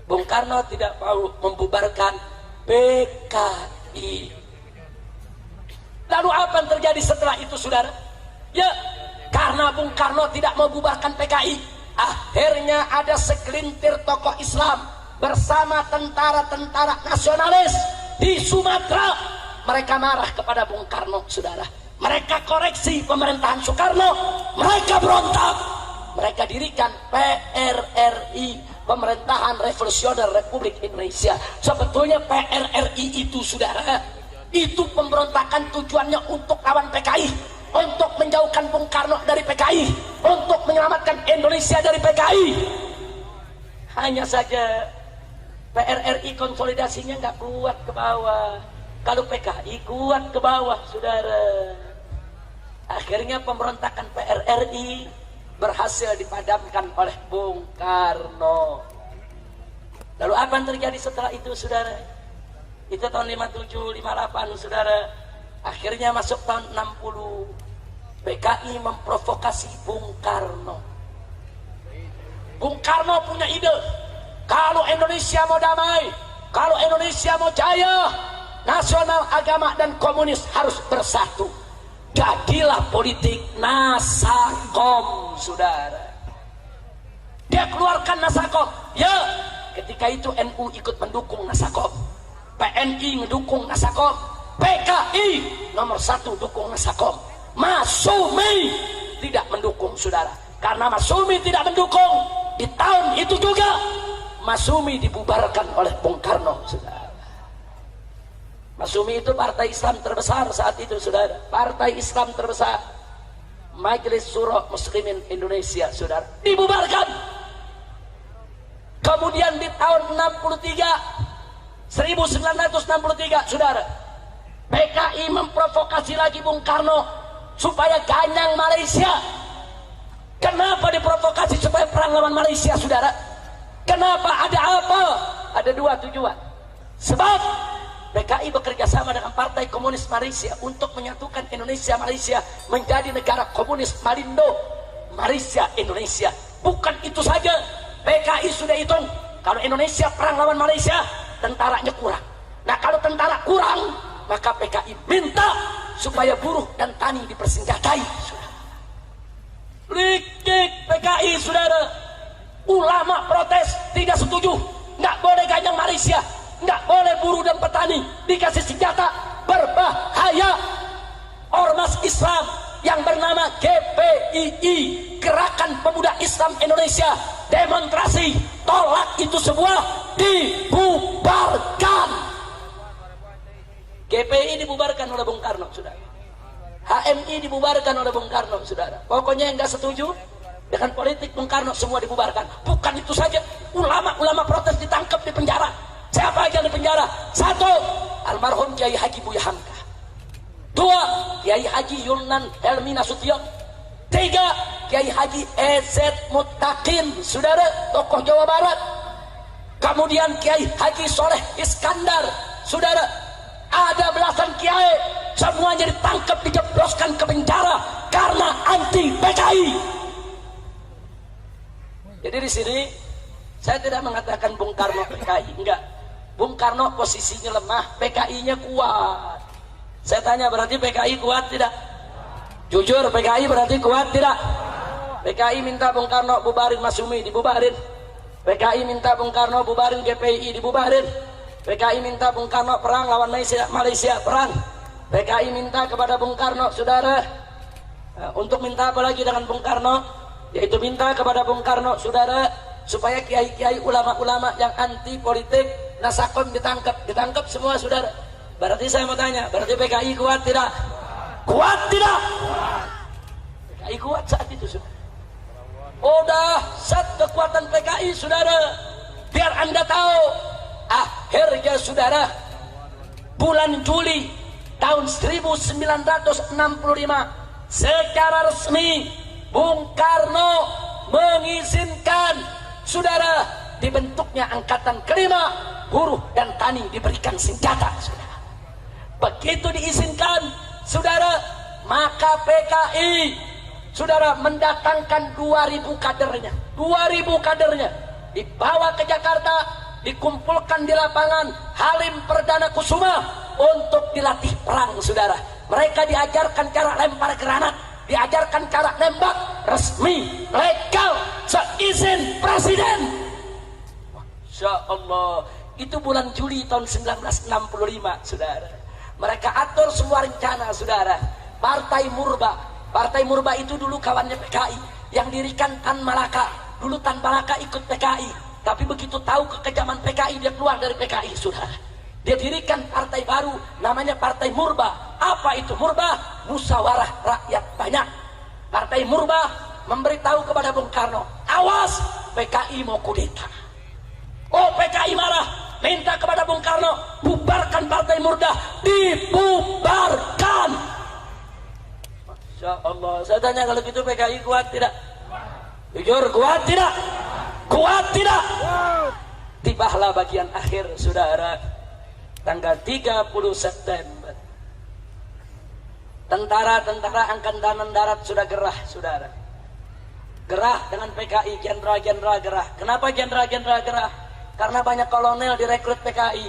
Bung Karno tidak mau membubarkan PKI. Lalu apa yang terjadi setelah itu, saudara? Ya, karena Bung Karno tidak mau bubarkan PKI, akhirnya ada segelintir tokoh Islam bersama tentara-tentara nasionalis di Sumatera. Mereka marah kepada Bung Karno, saudara. Mereka koreksi pemerintahan Soekarno, mereka berontak, mereka dirikan PRRI, Pemerintahan Revolusioner Republik Indonesia. Sebetulnya PRRI itu, saudara, itu pemberontakan tujuannya untuk lawan PKI, untuk menjauhkan Bung Karno dari PKI, untuk menyelamatkan Indonesia dari PKI. Hanya saja PRRI konsolidasinya nggak kuat ke bawah. Kalau PKI kuat ke bawah, saudara. Akhirnya pemberontakan PRRI berhasil dipadamkan oleh Bung Karno. Lalu apa yang terjadi setelah itu, saudara? Itu tahun 57, 58, saudara. Akhirnya masuk tahun 60, PKI memprovokasi Bung Karno. Bung Karno punya ide, kalau Indonesia mau damai, kalau Indonesia mau jaya, nasional, agama, dan komunis harus bersatu. Jadilah politik Nasakom, saudara. Dia keluarkan Nasakom. Ya, ketika itu NU ikut mendukung Nasakom, PNI mendukung Nasakom, PKI nomor 1 dukung Nasakom. Masumi tidak mendukung, saudara. Karena Masumi tidak mendukung, di tahun itu juga Masumi dibubarkan oleh Bung Karno, saudara. Masumi itu partai Islam terbesar saat itu, saudara. Partai Islam terbesar, Majelis Syuro Muslimin Indonesia, saudara, dibubarkan. Kemudian di tahun 63 1963, saudara, PKI memprovokasi lagi Bung Karno supaya ganyang Malaysia. Kenapa diprovokasi supaya perang lawan Malaysia, saudara? Kenapa? Ada apa? Ada dua tujuan. Sebab PKI bekerja sama dengan Partai Komunis Malaysia untuk menyatukan Indonesia Malaysia menjadi negara komunis Malindo Malaysia Indonesia. Bukan itu saja, PKI sudah hitung kalau Indonesia perang lawan Malaysia, tentaranya kurang. Nah, kalau tentara kurang, maka PKI minta supaya buruh dan tani dipersenjatai. Likik PKI, saudara. Ulama protes, tidak setuju, nggak boleh ganyang Malaysia, nggak boleh buruh dan petani dikasih senjata berbahaya. Ormas Islam yang bernama GPII, Gerakan Pemuda Islam Indonesia, demonstrasi tolak itu semua, dibubarkan. GPI dibubarkan oleh Bung Karno, saudara. HMI dibubarkan oleh Bung Karno, saudara. Pokoknya yang nggak setuju dengan politik Bung Karno semua dibubarkan. Bukan itu saja, ulama-ulama protes ditangkap, di penjara. Siapa aja di penjara? Satu, almarhum Kiai Haji Buya Hamka. Dua, Kiai Haji Yunan Helmi Nasution. Tiga, Kiai Haji EZ Mutakin, saudara, tokoh Jawa Barat. Kemudian Kiai Haji Soleh Iskandar, saudara. Ada belasan kiai, semuanya ditangkap, dijebloskan ke penjara karena anti PKI. Jadi di sini saya tidak mengatakan Bung Karno PKI, enggak. Bung Karno posisinya lemah, PKI-nya kuat. Saya tanya, berarti PKI kuat tidak? Jujur, PKI berarti kuat tidak? PKI minta Bung Karno bubarin Masumi, dibubarin. PKI minta Bung Karno bubarin GPI, dibubarin. PKI minta Bung Karno perang lawan Malaysia, perang. PKI minta kepada Bung Karno, saudara, untuk minta apa lagi dengan Bung Karno? Yaitu minta kepada Bung Karno, saudara, supaya kiai-kiai, ulama-ulama yang anti politik Nasakom ditangkap semua, saudara. Berarti saya mau tanya, berarti PKI kuat tidak? Kuat tidak? PKI kuat saat itu, saudara. Oh, dahsyat kekuatan PKI, saudara. Biar Anda tahu, akhirnya, saudara, bulan Juli tahun 1965 secara resmi Bung Karno mengizinkan, saudara, dibentuknya angkatan kelima, buruh dan tani diberikan senjata, saudara. Begitu diizinkan, saudara, maka PKI, saudara, mendatangkan 2000 kadernya. 2000 kadernya dibawa ke Jakarta, dikumpulkan di lapangan Halim Perdana Kusuma untuk dilatih perang, saudara. Mereka diajarkan cara lempar granat, diajarkan cara nembak, resmi, legal, seizin presiden. Masya Allah, itu bulan Juli tahun 1965, saudara. Mereka atur semua rencana, saudara. Partai Murba itu dulu kawannya PKI, yang dirikan Tan Malaka. Dulu Tan Malaka ikut PKI, tapi begitu tahu kekejaman PKI, dia keluar dari PKI, saudara. Dia dirikan partai baru, namanya Partai Murba. Apa itu Murba? Musyawarah Rakyat Banyak. Partai Murba memberitahu kepada Bung Karno, awas, PKI mau kudeta. Oh, PKI marah, minta kepada Bung Karno, bubarkan Partai Murba. Dibubarkan. Masya Allah. Saya tanya, kalau gitu PKI kuat tidak? Jujur, kuat tidak? Kuat tidak? Tibalah bagian akhir, saudara. Tanggal 30 September. Tentara-tentara Angkatan Darat sudah gerah, saudara. Gerah dengan PKI, jenderal-jenderal gerah. Kenapa jenderal-jenderal gerah? Karena banyak kolonel direkrut PKI.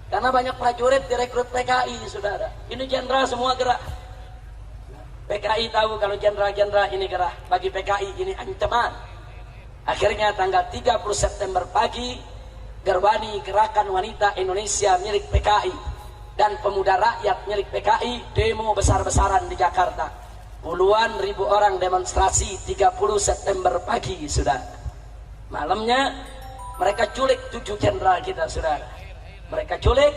Karena banyak prajurit direkrut PKI, saudara. Ini jenderal semua gerah. PKI tahu kalau jenderal-jenderal ini gerah. Bagi PKI ini ancaman. Akhirnya tanggal 30 September pagi, Gerwani Gerakan Wanita Indonesia milik PKI dan Pemuda Rakyat milik PKI demo besar-besaran di Jakarta. Puluhan ribu orang demonstrasi 30 September pagi, saudara. Malamnya mereka culik 7 jenderal kita, saudara. Mereka culik,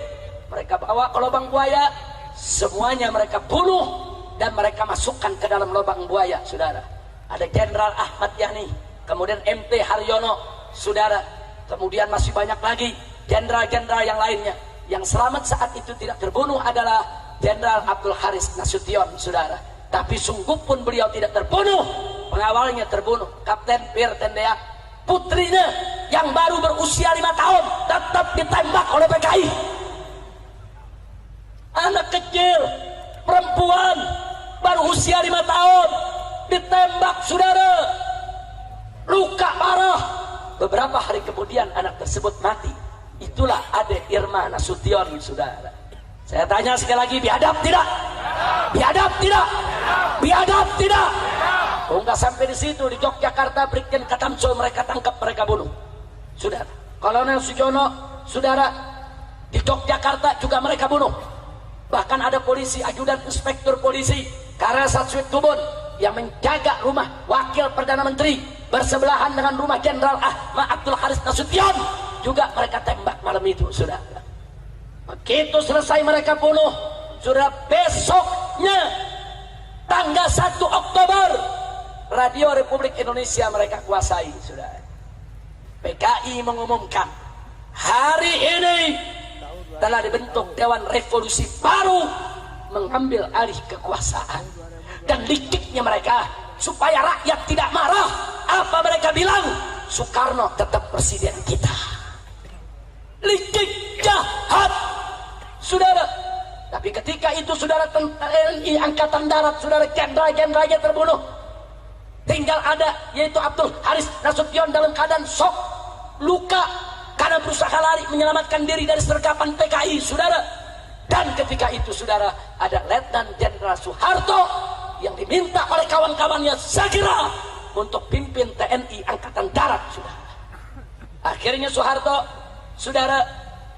mereka bawa ke lubang buaya, semuanya mereka bunuh dan mereka masukkan ke dalam lubang buaya, saudara. Ada Jenderal Ahmad Yani, kemudian MT Haryono, saudara. Kemudian masih banyak lagi jenderal-jenderal yang lainnya. Yang selamat saat itu tidak terbunuh adalah Jenderal Abdul Haris Nasution, saudara. Tapi sungguh pun beliau tidak terbunuh, pengawalnya terbunuh, Kapten Pierre Tendea. Putrinya yang baru berusia 5 tahun tetap ditembak oleh PKI. Anak kecil, perempuan baru usia 5 tahun ditembak, saudara, luka parah. Beberapa hari kemudian anak tersebut mati. Itulah Ade Irma Nasution, saudara. Saya tanya sekali lagi, biadab tidak? Biadab tidak? Biadab tidak? Kalau nggak sampai di situ, di Yogyakarta Brigjen Katamso mereka tangkap, mereka bunuh, saudara. Kolonel Sujono, saudara, di Yogyakarta juga mereka bunuh. Bahkan ada polisi, ajudan inspektur polisi Karasat Tubun yang menjaga rumah wakil perdana menteri bersebelahan dengan rumah Jenderal Ahmad Abdul Haris Nasution, juga mereka tembak malam itu, saudara. Begitu selesai mereka bunuh, sudah besoknya tanggal 1 Oktober Radio Republik Indonesia mereka kuasai, saudara. PKI mengumumkan hari ini telah dibentuk Dewan Revolusi baru mengambil alih kekuasaan. Dan liciknya mereka supaya rakyat tidak marah, apa mereka bilang? Soekarno tetap presiden kita. Licik, jahat, saudara. Tapi ketika itu, saudara, TNI Angkatan Darat, saudara, jenderal-jenderalnya terbunuh. Tinggal ada, yaitu Abdul Haris Nasution dalam keadaan shock, luka, karena berusaha lari menyelamatkan diri dari sergapan PKI, saudara. Dan ketika itu, saudara, ada Letnan Jenderal Soeharto yang diminta oleh kawan-kawannya segera untuk pimpin TNI Angkatan Darat, saudara. Akhirnya Soeharto, saudara,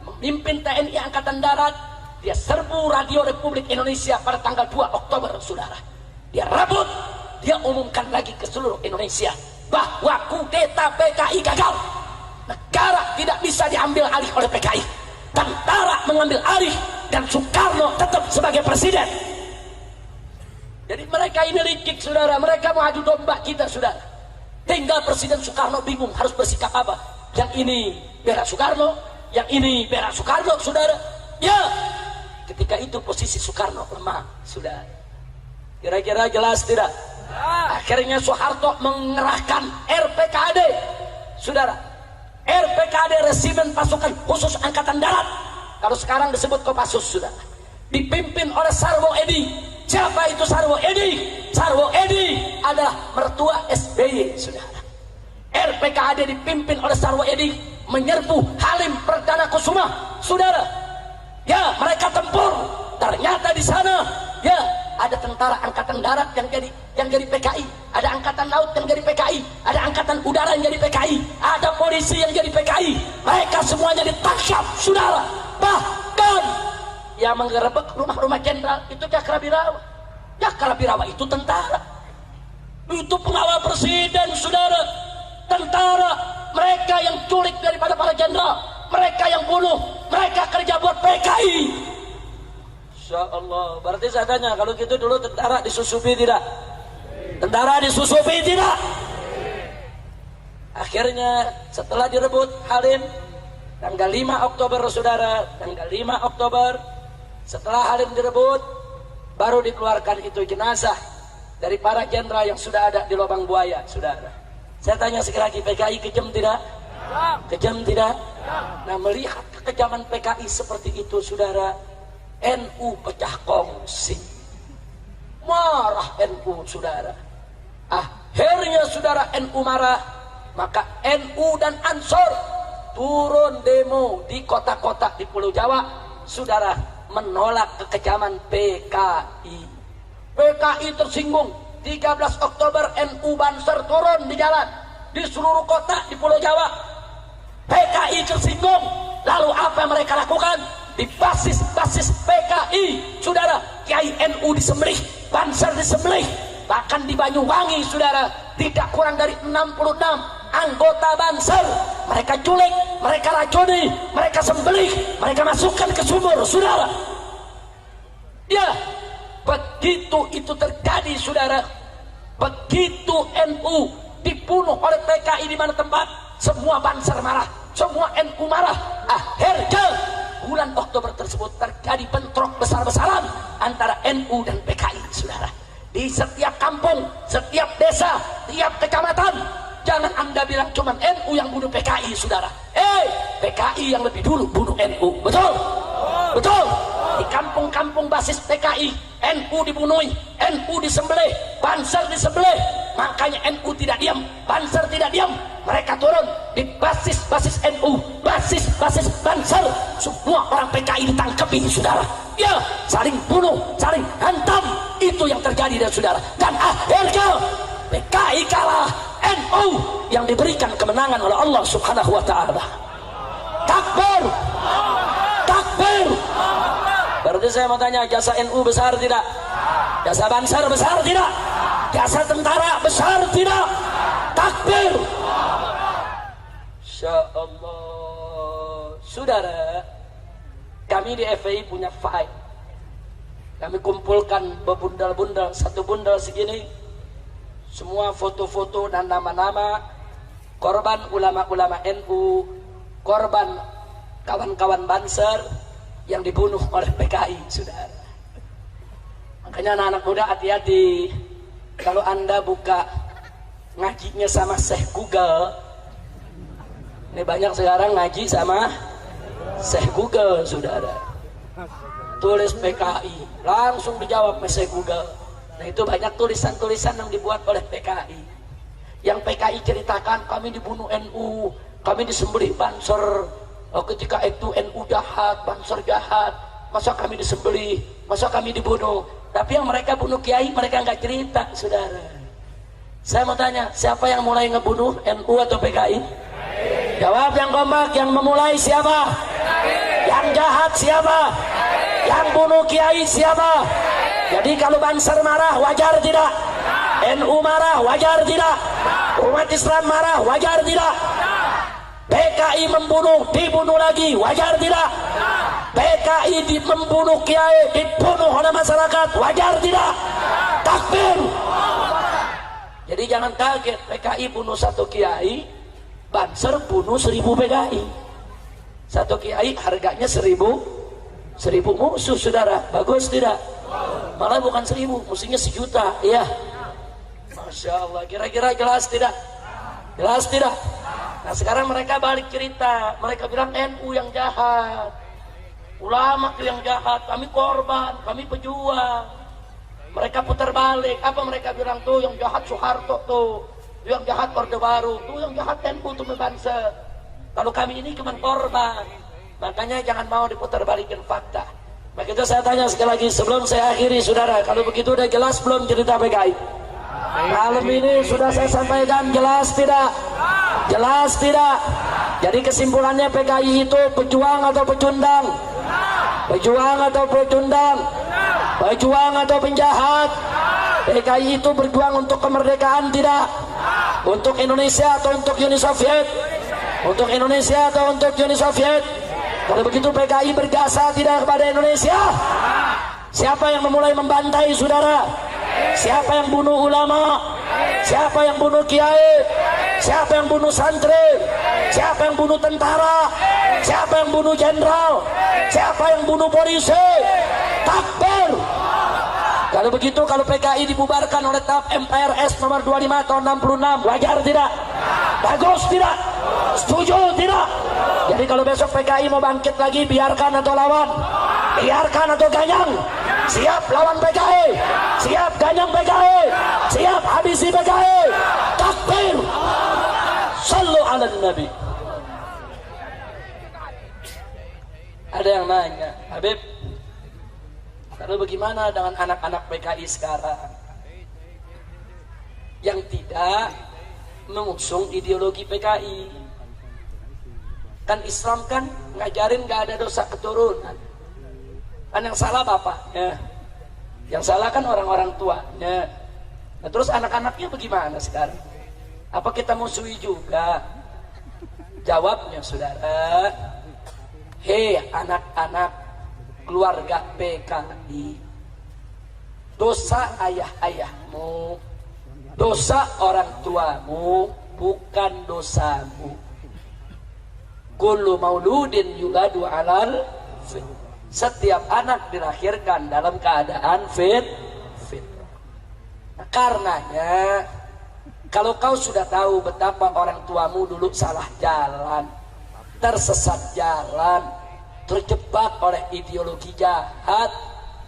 memimpin TNI Angkatan Darat. Dia serbu Radio Republik Indonesia pada tanggal 2 Oktober, saudara. Dia rebut, dia umumkan lagi ke seluruh Indonesia bahwa kudeta PKI gagal. Negara tidak bisa diambil alih oleh PKI. Tentara mengambil alih dan Soekarno tetap sebagai presiden. Jadi mereka ini licik, saudara. Mereka mau adu domba kita, saudara. Tinggal Presiden Soekarno bingung harus bersikap apa. Yang ini bela Soekarno, yang ini bela Soekarno, saudara. Ya, ketika itu posisi Soekarno lemah, saudara. Kira-kira jelas tidak? Akhirnya Soeharto mengerahkan RPKAD, saudara. RPKAD, Resimen Pasukan Khusus Angkatan Darat, kalau sekarang disebut Kopassus, saudara. Dipimpin oleh Sarwo Edi. Siapa itu Sarwo Edi? Sarwo Edi adalah mertua SBY, saudara. RPKAD dipimpin oleh Sarwo Edi menyerbu Halim Perdana Kusuma, saudara. Ya, mereka tempur. Ternyata di sana, ya, ada tentara Angkatan Darat yang jadi PKI, ada Angkatan Laut yang jadi PKI, ada Angkatan Udara yang jadi PKI, ada polisi yang jadi PKI. Mereka semuanya ditangkap, saudara. Bahkan yang menggerebek rumah-rumah jenderal itu Cakrabirawa. Cakrabirawa itu tentara, itu pengawal presiden, saudara. Tentara, mereka yang culik daripada para jenderal, mereka yang bunuh, mereka kerja buat PKI. Insya Allah. Berarti saya tanya, kalau gitu dulu tentara disusupi tidak? Tentara disusupi tidak? Akhirnya setelah direbut Halim tanggal 5 Oktober, saudara, tanggal 5 Oktober, setelah Halim direbut, baru dikeluarkan itu jenazah dari para jenderal yang sudah ada di Lubang Buaya, saudara. Saya tanya sekali lagi, PKI kejam tidak? Kejam tidak? Nah, melihat kekejaman PKI seperti itu, saudara, NU pecah kongsi. Marah NU, saudara. Akhirnya, saudara, NU marah. Maka NU dan Ansor turun demo di kota-kota di Pulau Jawa, saudara, menolak kekejaman PKI. PKI tersinggung. 13 Oktober NU Banser turun di jalan di seluruh kota di Pulau Jawa. PKI tersinggung. Lalu apa yang mereka lakukan? Di basis-basis PKI, saudara, Kiai NU disembelih, Banser disembelih. Bahkan di Banyuwangi, saudara, tidak kurang dari 66 anggota Banser mereka culik, mereka racuni, mereka sembelih, mereka masukkan ke sumur, saudara. Ya, begitu itu terjadi, saudara. Begitu NU dibunuh oleh PKI di mana tempat, semua Banser marah. semua NU marah. Akhirnya bulan Oktober tersebut terjadi bentrok besar-besaran antara NU dan PKI, saudara. Di setiap kampung, setiap desa, tiap kecamatan. Jangan Anda bilang cuma NU yang bunuh PKI, saudara. PKI yang lebih dulu bunuh NU. Betul? Betul? Di kampung-kampung basis PKI, NU dibunuhi, NU disembelih, Banser disembelih. Makanya NU tidak diam, Banser tidak diam. Mereka turun di basis-basis NU, basis-basis Banser. Semua orang PKI ditangkapi, saudara. Ya, saling bunuh, saling hantam. Itu yang terjadi, dan saudara. Dan akhirnya PKI kalah, NU yang diberikan kemenangan oleh Allah Subhanahu wa Ta'ala. Takbir, takbir. Berarti saya mau tanya, jasa NU besar tidak? Jasa Banser besar tidak? Jasa tentara besar tidak? Takbir. Insya Allah. Saudara, kami di FPI punya file. Kami kumpulkan bebundal-bundal, satu bundal segini, semua foto-foto dan nama-nama korban ulama-ulama NU, korban kawan-kawan Banser yang dibunuh oleh PKI, saudara. Makanya anak-anak muda hati-hati kalau Anda buka ngajinya sama Syekh Google. Ini banyak sekarang ngaji sama Syekh Google, saudara. Tulis PKI, langsung dijawab sama Syekh Google. Nah, itu banyak tulisan-tulisan yang dibuat oleh PKI. Yang PKI ceritakan, kami dibunuh NU, kami disembelih Banser. Ketika itu NU jahat, Banser jahat, masa kami disembelih, masa kami dibunuh. Tapi yang mereka bunuh kiai, mereka nggak cerita, saudara. Saya mau tanya, siapa yang mulai ngebunuh, NU atau PKI? Jawab yang kompak. Yang memulai siapa? Yang jahat siapa? Yang bunuh kiai siapa? Jadi kalau Banser marah, wajar tidak? NU marah, wajar tidak? Umat Islam marah, wajar tidak? PKI membunuh, dibunuh lagi, wajar tidak? PKI membunuh kiai, dibunuh oleh masyarakat, wajar tidak? Takbir. Jadi jangan kaget, PKI bunuh satu kiai, Banser bunuh 1000 PKI. Satu kiai harganya 1000 musuh, saudara. Bagus tidak? Malah bukan 1000, mestinya 1.000.000. Ya, Masya Allah. Kira-kira jelas tidak? Jelas tidak? Nah, sekarang mereka balik cerita. Mereka bilang NU yang jahat, ulama itu yang jahat, kami korban, kami pejuang. Mereka putar balik. Apa mereka bilang? Tuh yang jahat Soeharto, tuh yang jahat Orde Baru, tuh yang jahat NU, tuh Banser. Kalau kami ini cuma korban. Makanya jangan mau diputar balikin fakta. Begitu saya tanya sekali lagi sebelum saya akhiri, saudara, kalau begitu udah jelas belum cerita PKI? Malam ini sudah saya sampaikan, jelas tidak? Jelas tidak? Jadi kesimpulannya, PKI itu pejuang atau pecundang? Pejuang atau pecundang? Pejuang atau penjahat? PKI itu berjuang untuk kemerdekaan tidak? Untuk Indonesia atau untuk Uni Soviet? Untuk Indonesia atau untuk Uni Soviet? Kalau begitu PKI berjasa tidak kepada Indonesia? Siapa yang memulai membantai, saudara? Siapa yang bunuh ulama? Siapa yang bunuh kiai? Siapa yang bunuh santri? Siapa yang bunuh tentara? Siapa yang bunuh jenderal? Siapa yang bunuh polisi? Takbir. Kalau begitu, kalau PKI dibubarkan oleh TAP MPRS nomor 25 tahun 66, wajar tidak? Bagus tidak? Setuju tidak? Jadi kalau besok PKI mau bangkit lagi, biarkan atau lawan? Biarkan atau ganyang? Siap lawan PKI? Siap ganyang PKI? Siap habisi PKI? Takbir. Sallu ala Nabi. Ada yang nanya, Habib, lalu bagaimana dengan anak-anak PKI sekarang yang tidak mengusung ideologi PKI? Kan Islam kan ngajarin gak ada dosa keturunan. Kan yang salah bapaknya, yang salah kan orang-orang tuanya. Nah, terus anak-anaknya bagaimana sekarang? Apa kita musuhi juga? Jawabnya, saudara, hei anak-anak keluarga PKI, dosa ayah-ayahmu, dosa orang tuamu, bukan dosamu. kullu mauludin yuladu alal fitrah. Setiap anak dilahirkan dalam keadaan fitrah. Nah, karenanya kalau kau sudah tahu betapa orang tuamu dulu salah jalan, tersesat jalan, terjebak oleh ideologi jahat,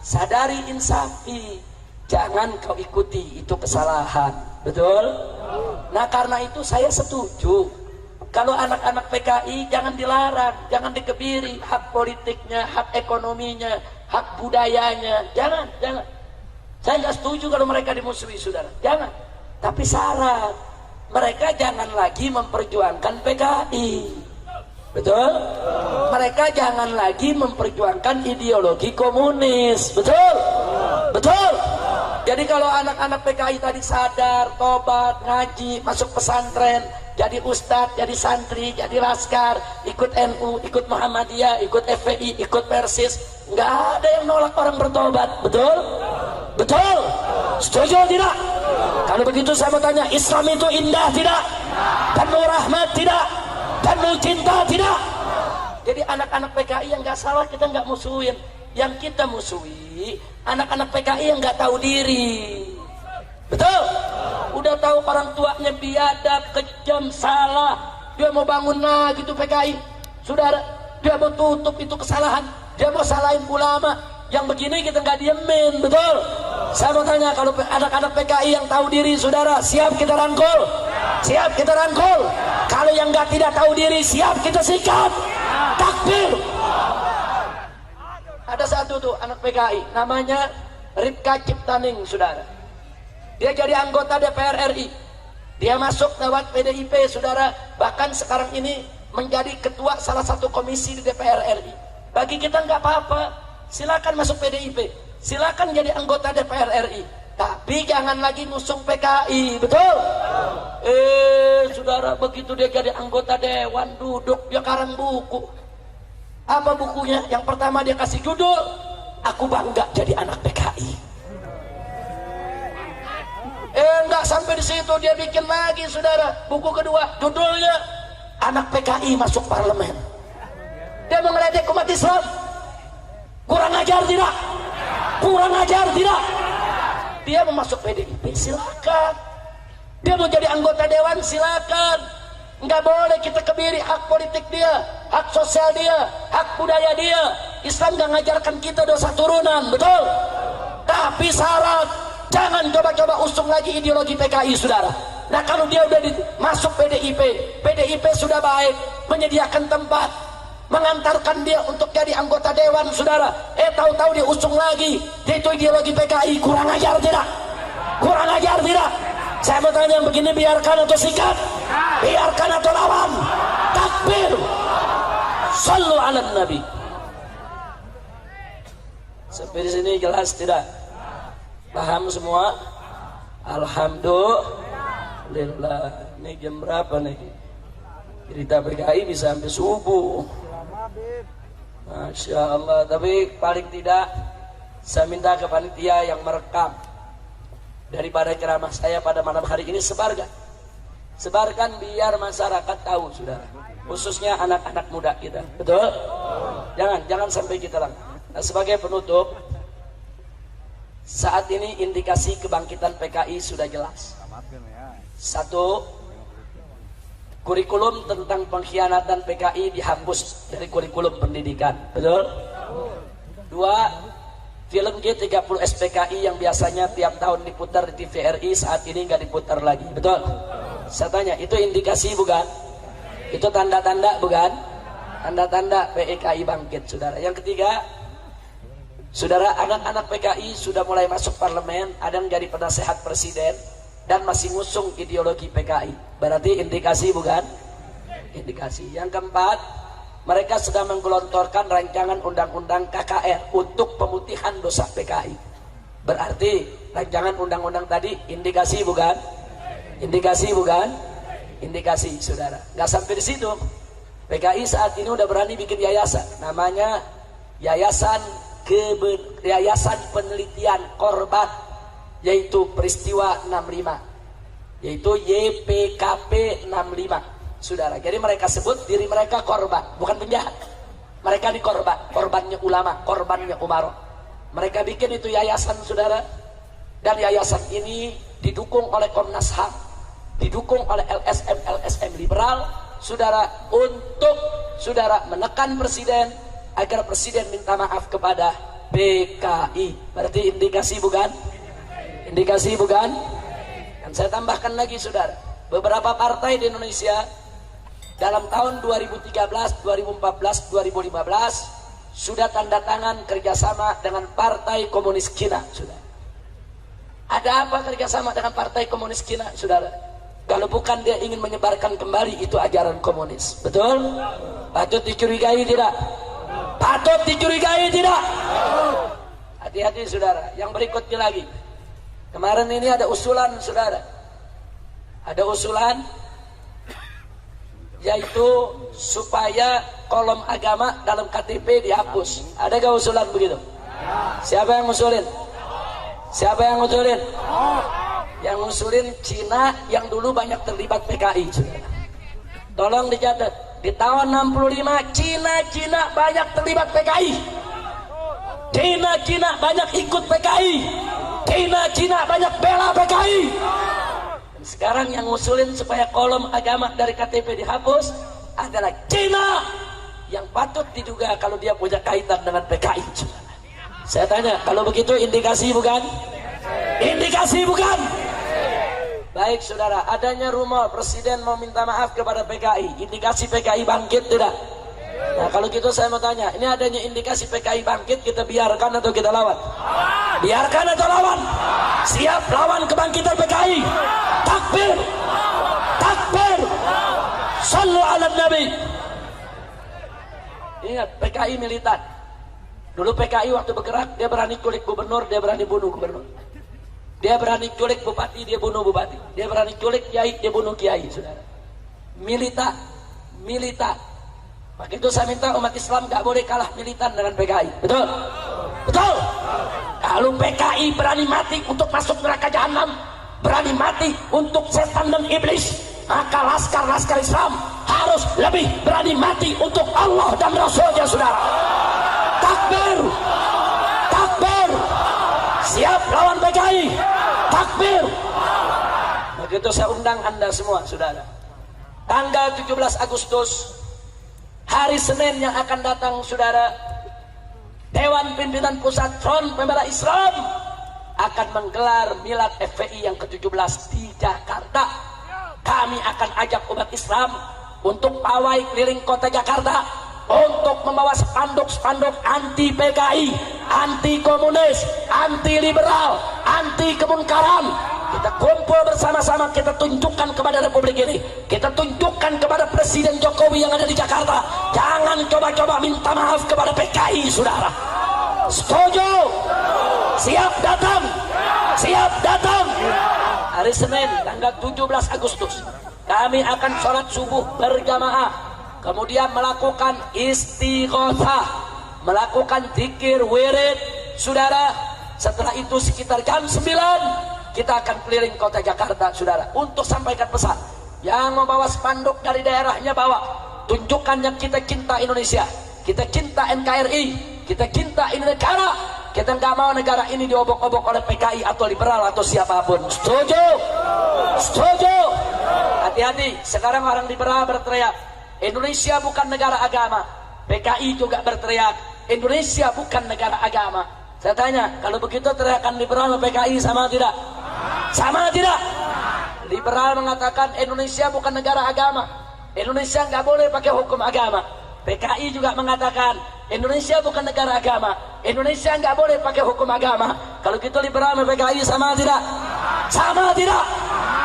sadari, insafi, jangan kau ikuti itu kesalahan. Betul? Nah, karena itu saya setuju kalau anak-anak PKI jangan dilarang, jangan dikebiri hak politiknya, hak ekonominya, hak budayanya. Jangan. Saya nggak setuju kalau mereka dimusuhi, saudara. Jangan. Tapi syarat, mereka jangan lagi memperjuangkan PKI. Betul? Mereka jangan lagi memperjuangkan ideologi komunis. Betul? Betul? Jadi kalau anak-anak PKI tadi sadar, tobat, ngaji, masuk pesantren, jadi ustadz, jadi santri, jadi laskar, ikut NU, ikut Muhammadiyah, ikut FPI, ikut Persis, nggak ada yang nolak orang bertobat. Betul? Betul? Setuju tidak? Kalau begitu saya mau tanya, Islam itu indah tidak? Penuh rahmat tidak? Penuh cinta tidak? Jadi anak-anak PKI yang nggak salah kita nggak musuhin. Yang kita musuhi anak-anak PKI yang nggak tahu diri. Betul? Udah tahu orang tuanya biadab, kejam, salah, dia mau bangun lagi tuh PKI. Saudara, dia mau tutup itu kesalahan, dia mau salahin ulama. Yang begini kita nggak diemin. Betul? Saya mau tanya, kalau anak-anak PKI yang tahu diri, saudara, siap kita rangkul? Siap kita rangkul? Kalau yang nggak tidak tahu diri, siap kita sikat? Takbir! Ada satu tuh anak PKI, namanya Ripka Ciptaning, saudara. Dia jadi anggota DPR RI. Dia masuk lewat PDIP, saudara. Bahkan sekarang ini menjadi ketua salah satu komisi di DPR RI. Bagi kita nggak apa-apa. Silakan masuk PDIP. Silakan jadi anggota DPR RI. Tapi jangan lagi ngusung PKI. Betul? Saudara, begitu dia jadi anggota dewan, duduk, dia karang buku. Apa bukunya? Yang pertama dia kasih judul, Aku Bangga Jadi Anak PKI. Enggak sampai di situ, dia bikin lagi, saudara. Buku kedua, judulnya Anak PKI Masuk Parlemen. Dia mengeledek umat Islam. Kurang ajar tidak? Kurang ajar tidak? Dia mau masuk PDIP, silakan. Dia mau jadi anggota dewan, silakan. Nggak boleh kita kebiri hak politik dia, hak sosial dia, hak budaya dia. Islam nggak ngajarkan kita dosa turunan, betul? Tapi syarat, jangan coba-coba usung lagi ideologi PKI, saudara. Nah, kalau dia udah masuk PDIP, PDIP sudah baik, menyediakan tempat, mengantarkan dia untuk jadi anggota dewan, saudara. Tahu-tahu dia usung lagi, itu ideologi PKI. Kurang ajar tidak? Kurang ajar tidak? Saya mau tanya, yang begini biarkan atau sikat? Biarkan atau lawan? Takbir! Sallu ala Nabi. Sampai di sini jelas tidak? Paham semua? Alhamdulillah. Ini jam berapa nih? Cerita PKI bisa sampai subuh. Masya Allah. Tapi paling tidak saya minta ke panitia yang merekam daripada ceramah saya pada malam hari ini, sebarkan biar masyarakat tahu, saudara, khususnya anak-anak muda kita. Betul? Jangan sampai kita lang. Nah, sebagai penutup, saat ini indikasi kebangkitan PKI sudah jelas. Satu, kurikulum tentang pengkhianatan PKI dihapus dari kurikulum pendidikan. Betul? Dua, film G30 SPKI yang biasanya tiap tahun diputar di TVRI saat ini nggak diputar lagi. Betul? Saya tanya, itu indikasi bukan? Itu tanda-tanda bukan? Tanda-tanda PKI bangkit, saudara. Yang ketiga, saudara, anak-anak PKI sudah mulai masuk parlemen, ada yang jadi penasehat presiden dan masih ngusung ideologi PKI. Berarti indikasi bukan? Indikasi. Yang keempat, mereka sedang menggelontorkan rancangan undang-undang KKR untuk pemutihan dosa PKI. Berarti rancangan undang-undang tadi indikasi bukan? Indikasi bukan? Indikasi, saudara. Nggak sampai di situ. PKI saat ini udah berani bikin yayasan, namanya Yayasan Penelitian Korban, yaitu peristiwa 65, yaitu YPKP 65. saudara. Jadi mereka sebut diri mereka korban, bukan penjahat. Mereka di korban, korbannya ulama, korbannya Umar. Mereka bikin itu yayasan, saudara. Dan yayasan ini didukung oleh Komnas HAM, didukung oleh LSM liberal, saudara, untuk saudara menekan presiden agar presiden minta maaf kepada PKI. Berarti indikasi bukan? Indikasi bukan? Dan saya tambahkan lagi, saudara, beberapa partai di Indonesia dalam tahun 2013, 2014, 2015 sudah tanda tangan kerjasama dengan Partai Komunis Cina, saudara. Ada apa kerjasama dengan Partai Komunis Cina, saudara? Kalau bukan dia ingin menyebarkan kembali itu ajaran komunis, betul? Patut dicurigai tidak? Patut dicurigai tidak? Hati-hati, saudara. Yang berikutnya lagi, kemarin ini ada usulan, saudara. Ada usulan yaitu supaya kolom agama dalam KTP dihapus. Ada gak usulan begitu? Siapa yang ngusulin? Siapa yang ngusulin? Yang ngusulin Cina yang dulu banyak terlibat PKI, saudara. Tolong dicatat, di tahun 65 Cina banyak terlibat PKI. Cina banyak ikut PKI. Cina banyak bela PKI. Dan sekarang yang ngusulin supaya kolom agama dari KTP dihapus adalah Cina, yang patut diduga kalau dia punya kaitan dengan PKI, saudara. Saya tanya, kalau begitu indikasi bukan? Indikasi bukan? Baik, saudara, adanya rumor presiden mau minta maaf kepada PKI, indikasi PKI bangkit tidak? Nah, kalau gitu saya mau tanya, ini adanya indikasi PKI bangkit, kita biarkan atau kita lawan? Biarkan atau lawan? Siap lawan kebangkitan PKI? Takbir! Takbir! Sallu ala Nabi. Ingat, PKI militan. Dulu PKI waktu bergerak, dia berani kulik gubernur, dia berani bunuh gubernur. Dia berani culik bupati, dia bunuh bupati. Dia berani culik kiai, dia bunuh kiai, saudara. Militan. Maka itu saya minta umat Islam gak boleh kalah militan dengan PKI. Betul? Betul? Kalau PKI berani mati untuk masuk neraka jahanam, berani mati untuk setan dan iblis, maka laskar-laskar Islam harus lebih berani mati untuk Allah dan Rasulnya, saudara. Takbir! Takbir! Siap lawan PKI. Takbir. Begitu saya undang Anda semua, saudara. Tanggal 17 Agustus, hari Senin yang akan datang, saudara, Dewan Pimpinan Pusat Front Pembela Islam akan menggelar Milad FPI yang ke-17 di Jakarta. Kami akan ajak umat Islam untuk pawai keliling kota Jakarta, untuk membawa spanduk-spanduk anti PKI, anti komunis, anti liberal, anti kemunkaran. Kita kumpul bersama-sama, kita tunjukkan kepada Republik ini, kita tunjukkan kepada Presiden Jokowi yang ada di Jakarta, jangan coba-coba minta maaf kepada PKI, saudara. Setuju? Siap datang? Siap datang? Hari Senin tanggal 17 Agustus kami akan sholat subuh berjamaah, kemudian melakukan istighosah, melakukan zikir wirid, saudara. Setelah itu sekitar jam 9 kita akan keliling kota Jakarta, saudara, untuk sampaikan pesan. Yang membawa spanduk dari daerahnya bawa, tunjukkannya kita cinta Indonesia, kita cinta NKRI, kita cinta ini negara, kita nggak mau negara ini diobok-obok oleh PKI atau liberal atau siapapun. Setuju? Setuju? Hati-hati, sekarang orang liberal berteriak Indonesia bukan negara agama. PKI juga berteriak Indonesia bukan negara agama. Saya tanya, kalau begitu teriakan liberal dan PKI sama tidak? Sama tidak? Liberal mengatakan Indonesia bukan negara agama, Indonesia nggak boleh pakai hukum agama. PKI juga mengatakan Indonesia bukan negara agama, Indonesia nggak boleh pakai hukum agama. Kalau gitu liberal dan PKI sama tidak? Sama tidak?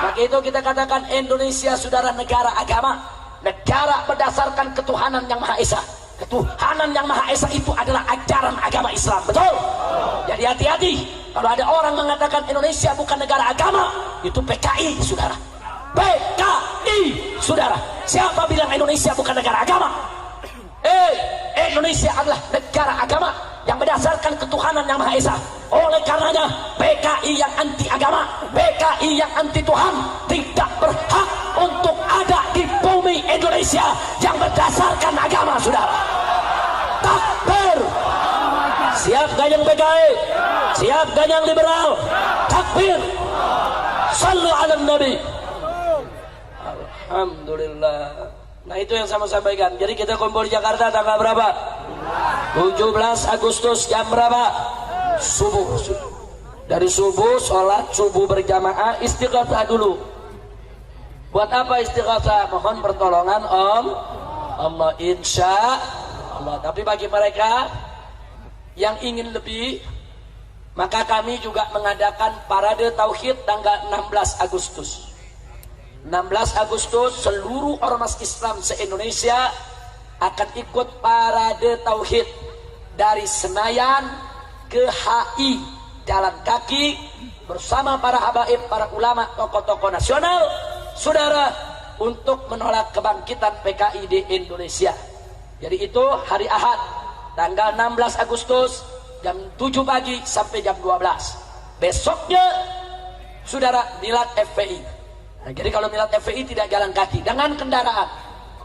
Maka itu kita katakan Indonesia, saudara, negara agama, negara berdasarkan ketuhanan yang Maha Esa. Ketuhanan yang Maha Esa itu adalah ajaran agama Islam, betul? Jadi hati-hati kalau ada orang mengatakan Indonesia bukan negara agama, itu PKI, saudara. PKI, saudara. Siapa bilang Indonesia bukan negara agama? Indonesia adalah negara agama yang berdasarkan ketuhanan yang Maha Esa. Oleh karenanya PKI yang anti agama, PKI yang anti Tuhan tidak berhak untuk ada di bumi bumi Indonesia yang berdasarkan agama, saudara. Takbir. Siap ganyang PKI, siap ganyang liberal. Takbir. Sallu ala Nabi. Alhamdulillah. Nah, itu yang saya sampaikan. Jadi kita kumpul di Jakarta tanggal berapa? 17 Agustus jam berapa? Subuh. Dari subuh sholat subuh berjamaah, istighatsah dulu. Buat apa istighatsah? Mohon pertolongan Allah, insya Allah. Tapi bagi mereka yang ingin lebih, maka kami juga mengadakan parade tauhid tanggal 16 Agustus. 16 Agustus seluruh ormas Islam se-Indonesia akan ikut parade tauhid dari Senayan ke HI, jalan kaki bersama para habaib, para ulama, tokoh-tokoh nasional, saudara, untuk menolak kebangkitan PKI di Indonesia. Jadi itu hari Ahad tanggal 16 Agustus jam 7 pagi sampai jam 12. Besoknya saudara milad FPI. Nah, jadi kalau milad FPI tidak jalan kaki, dengan kendaraan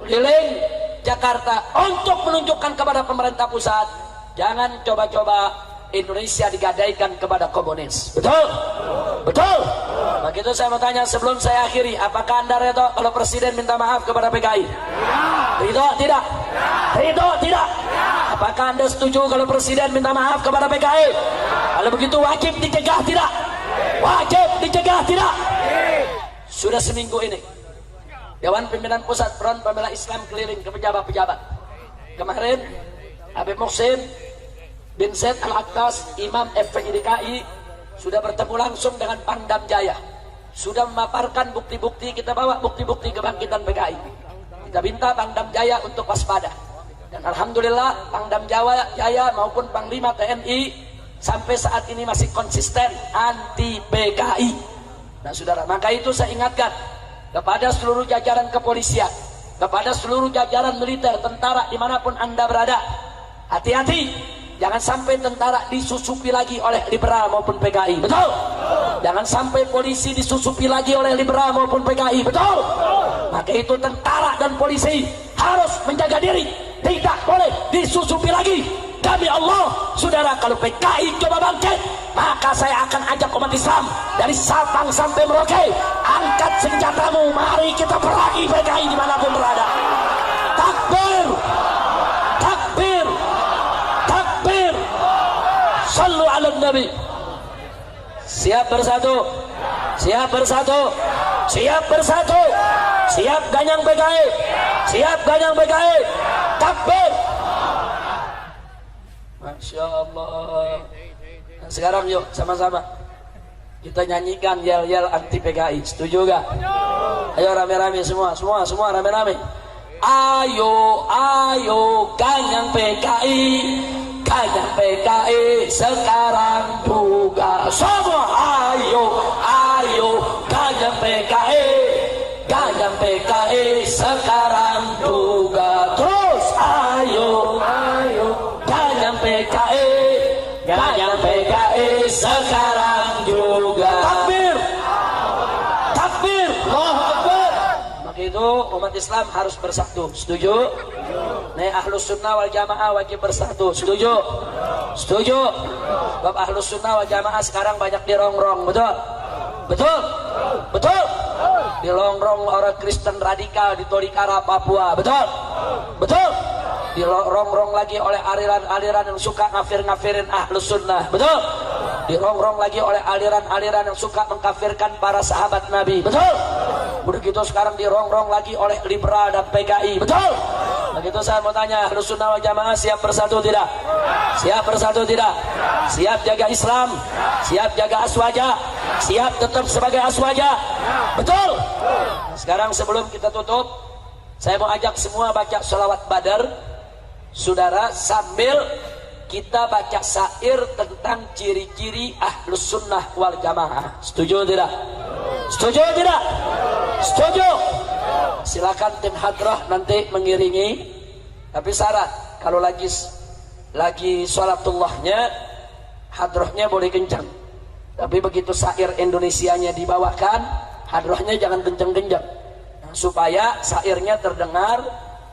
keliling Jakarta untuk menunjukkan kepada pemerintah pusat, jangan coba-coba Indonesia digadaikan kepada komunis. Betul? Betul? Begitu saya mau tanya sebelum saya akhiri, apakah Anda redo kalau presiden minta maaf kepada PKI? Ridho tidak? Ridho tidak? Apakah Anda setuju kalau presiden minta maaf kepada PKI? Kalau begitu wajib dicegah tidak? Wajib dicegah tidak? Sudah seminggu ini Dewan Pimpinan Pusat Front Pembela Islam keliling ke pejabat-pejabat. Kemarin Habib Muhsin bin Zaid Al-Aktas, Imam FPI DKI, sudah bertemu langsung dengan Pangdam Jaya. Sudah memaparkan bukti-bukti, kita bawa bukti-bukti kebangkitan PKI. Kita minta Pangdam Jaya untuk waspada. Dan alhamdulillah Pangdam Jaya maupun Panglima TNI sampai saat ini masih konsisten anti PKI. Nah saudara, maka itu saya ingatkan kepada seluruh jajaran kepolisian, kepada seluruh jajaran militer, tentara dimanapun Anda berada, hati-hati, jangan sampai tentara disusupi lagi oleh liberal maupun PKI. Betul? Jangan sampai polisi disusupi lagi oleh liberal maupun PKI. Betul? Maka itu tentara dan polisi harus menjaga diri, tidak boleh disusupi lagi. Demi Allah, saudara, kalau PKI coba bangkit, maka saya akan ajak umat Islam dari Sabang sampai Merauke, angkat senjatamu, mari kita perangi PKI dimanapun berada. Takbir, takbir, takbir. Sallu ala Nabi. Siap bersatu, siap bersatu, siap bersatu, siap ganyang PKI, siap ganyang PKI. Takbir. Masya Allah. Nah, sekarang yuk sama-sama kita nyanyikan yel-yel anti PKI. Setuju gak? Ayo rame-rame semua rame-rame. Ayo, ayo ganyang PKI, ganyang PKI sekarang juga semua. Ayo, ayo ganyang PKI, ganyang PKI sekarang juga. Terus ayo, ayo ganyang PKI, ganyang PKI sekarang juga. Takbir, takbir, Allahu Akbar. Maka itu umat Islam harus bersatu. Setuju? Nih Ahlus Sunnah wal Jamaah wajib bersatu. Setuju? Setuju? Sebab Ahlus Sunnah wal Jamaah sekarang banyak dirongrong. Betul? Betul? Betul? Dirongrong orang Kristen radikal di Tolikara, Papua. Betul? Betul? Dirongrong lagi oleh aliran-aliran yang suka ngafir-ngafirin Ahlus Sunnah. Betul? Dirongrong lagi oleh aliran-aliran yang suka mengkafirkan para sahabat Nabi. Betul? Begitu sekarang dirongrong lagi oleh liberal dan PKI. Betul? Begitu saya mau tanya, Ahlus Sunnah wal Jamaah siap bersatu tidak? Siap bersatu tidak? Siap jaga Islam? Siap jaga aswaja? Siap tetap sebagai aswaja? Betul? Nah, sekarang sebelum kita tutup, saya mau ajak semua baca sholawat Badar, saudara, sambil kita baca syair tentang ciri-ciri Ahlus Sunnah wal Jamaah. Setuju tidak? Setuju tidak? Setuju? Silakan tim hadrah nanti mengiringi, tapi syarat kalau lagi sholatullahnya, hadrahnya boleh kencang. Tapi begitu syair Indonesianya dibawakan, hadrahnya jangan kencang-kencang. supaya syairnya terdengar,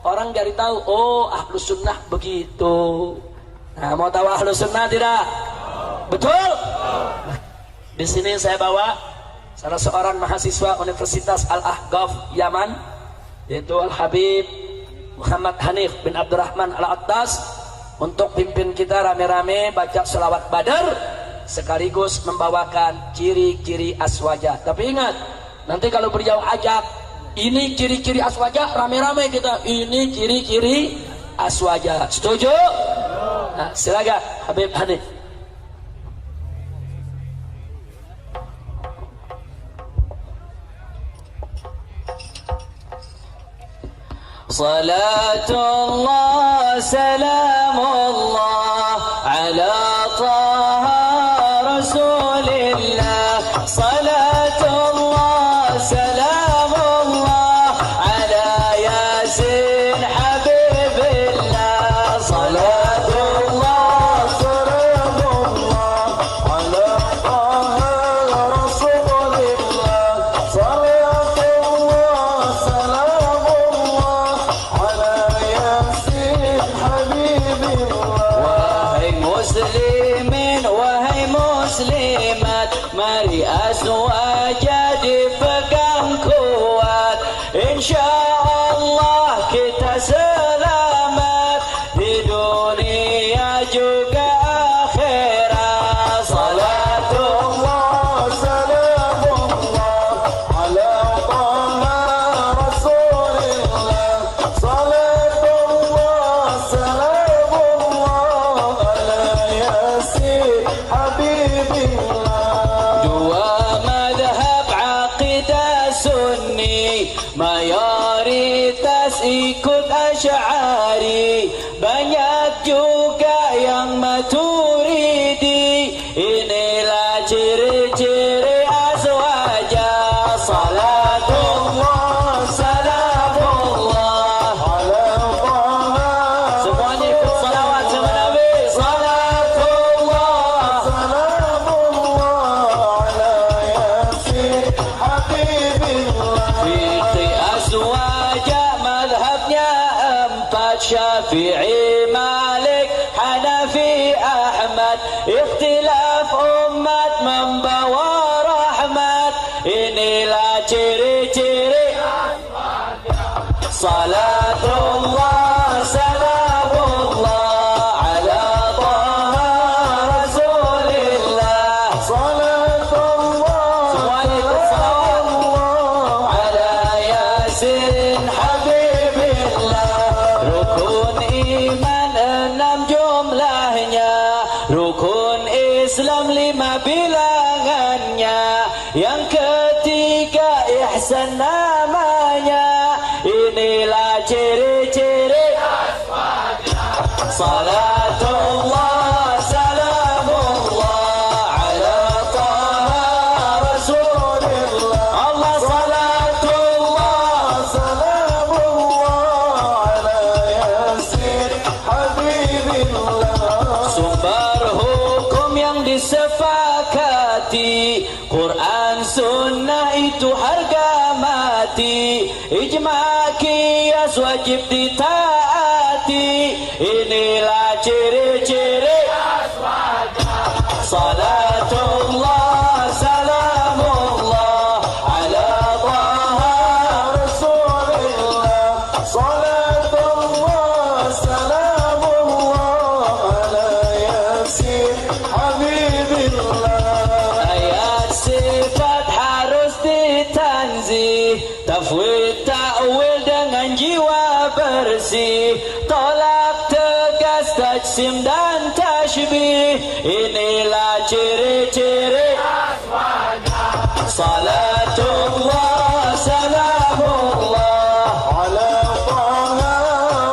orang jadi tahu, oh Ahlus Sunnah begitu. Nah, mau tahu Ahlus Sunnah tidak? Betul? Di sini saya bawa salah seorang mahasiswa Universitas Al-Ahqaf Yaman, yaitu Al-Habib Muhammad Hanif bin Abdurrahman Al-Attas, untuk pimpin kita rame-rame baca selawat Badar sekaligus membawakan ciri-ciri aswaja. Tapi ingat, nanti kalau beliau ajak ini ciri-ciri aswaja, rame-rame kita ini ciri-ciri aswaja. Setuju? Nah, silakan Habib Hanif. Salatullah salamullah ala taha rasulillah. Salatullah salamullah ala yasin habibillah. Salatullah salamullah ala taha rasulillah. Salatullah salamullah ala yasin habibillah. Wahai muslimin, wahai muslimat, mari aswaja dipegang kuat. InsyaAllah kita selamat di dunia juga akhirat. Salatullah salamullah ala taha rasulillah. Salatullah salamullah ala yasin habibillah. Dua madhab aqidah sunni, mayoritas ikut Asy'ari, banyak juga yang Maturidi. Inilah ciri-ciri azwaja. Salatullah salamullah ala taha. Semuanya ikut salawat sama Nabi. Salatullah salamullah ala yasin habibillah. Fiqih azwaja madhabnya empat, Syafi'i, Malik, Hanafi, Ahmad. Ikhtilaf umat membawa rahmat. Inilah ciri-ciri salatullah salamullah ala taha rasulillah. Salatullah salamullah ala yasin habibillah. Rukun iman 6 jumlahnya, rukun Islam 5 bilangannya, yang ketiga ihsan namanya. Inilah ciri-ciri salatullah salamullah ala taha rasulillah. Allah salatullah salamullah ala yasin habibillah. Sumber hukum yang disepakati, Quran sunnah itu harga mati. Ijma' qiyas wajib ditaati. Inilah ciri-ciri salatullah salamullah ala taha rasulillah. Salatullah salamullah ala yasin habibillah. Ayat sifat harus ditanzih, tafwid ta'wil dengan jiwa bersih, tolak tegas tajsim dan tashbih. Inilah ciri-ciri salatullah salamullah ala taha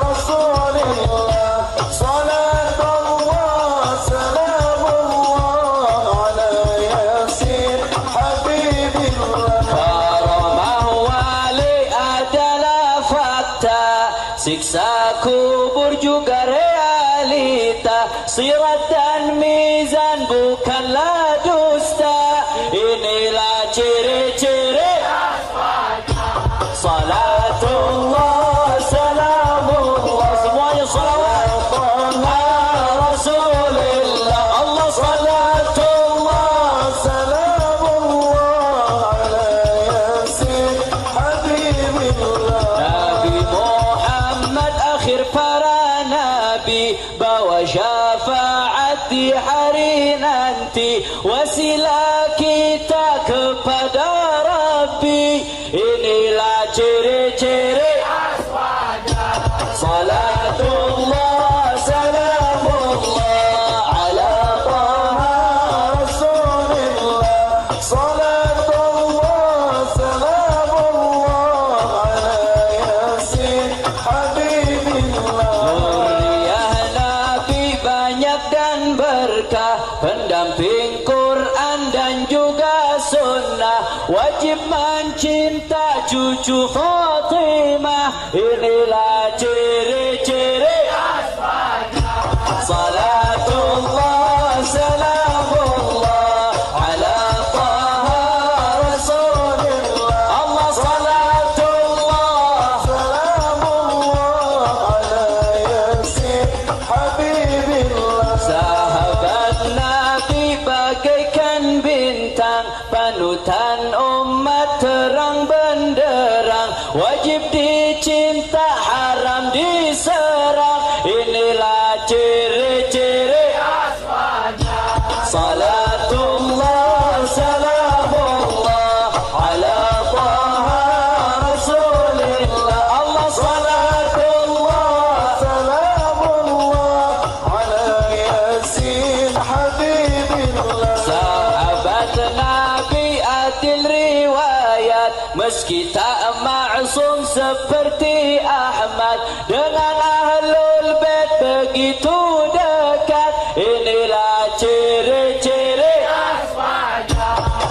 rasulillah. Salatullah salamullah ala yasin habibillah. Karamah wali adalah fakta, siksa kubur juga realita. Sirat dan mizan bukanlah dusta. Inilah ciri-ciri salat nanti wasilah kita kepada Rabbi. Inilah ciri-ciri salatullah salamullah ala taha rasulillah. Salatullah salamullah ala yasin habibillah. Nuriyah Nabi banyak dan berkah, pendamping Quran dan juga sunnah. Wajib mencinta cucu Fatimah. Inilah ciri-ciri salatullah salamullah ala taha rasulillah. Allah salatullah salamullah ala yasin habibillah. Sahabat Nabi bagaikan bintang, panutan umat terang benderang. Wajib dicinta, haram diserang. Inilah ciri-ciri salatullah salamullah ala taha rasulillah. Allah salatullah salamullah ala yasin habibillah. Sahabat Nabi adil riwayat, meski tak maksum seperti Ahmad, dengan ahlul bait begitu dekat. Inilah ciri-ciri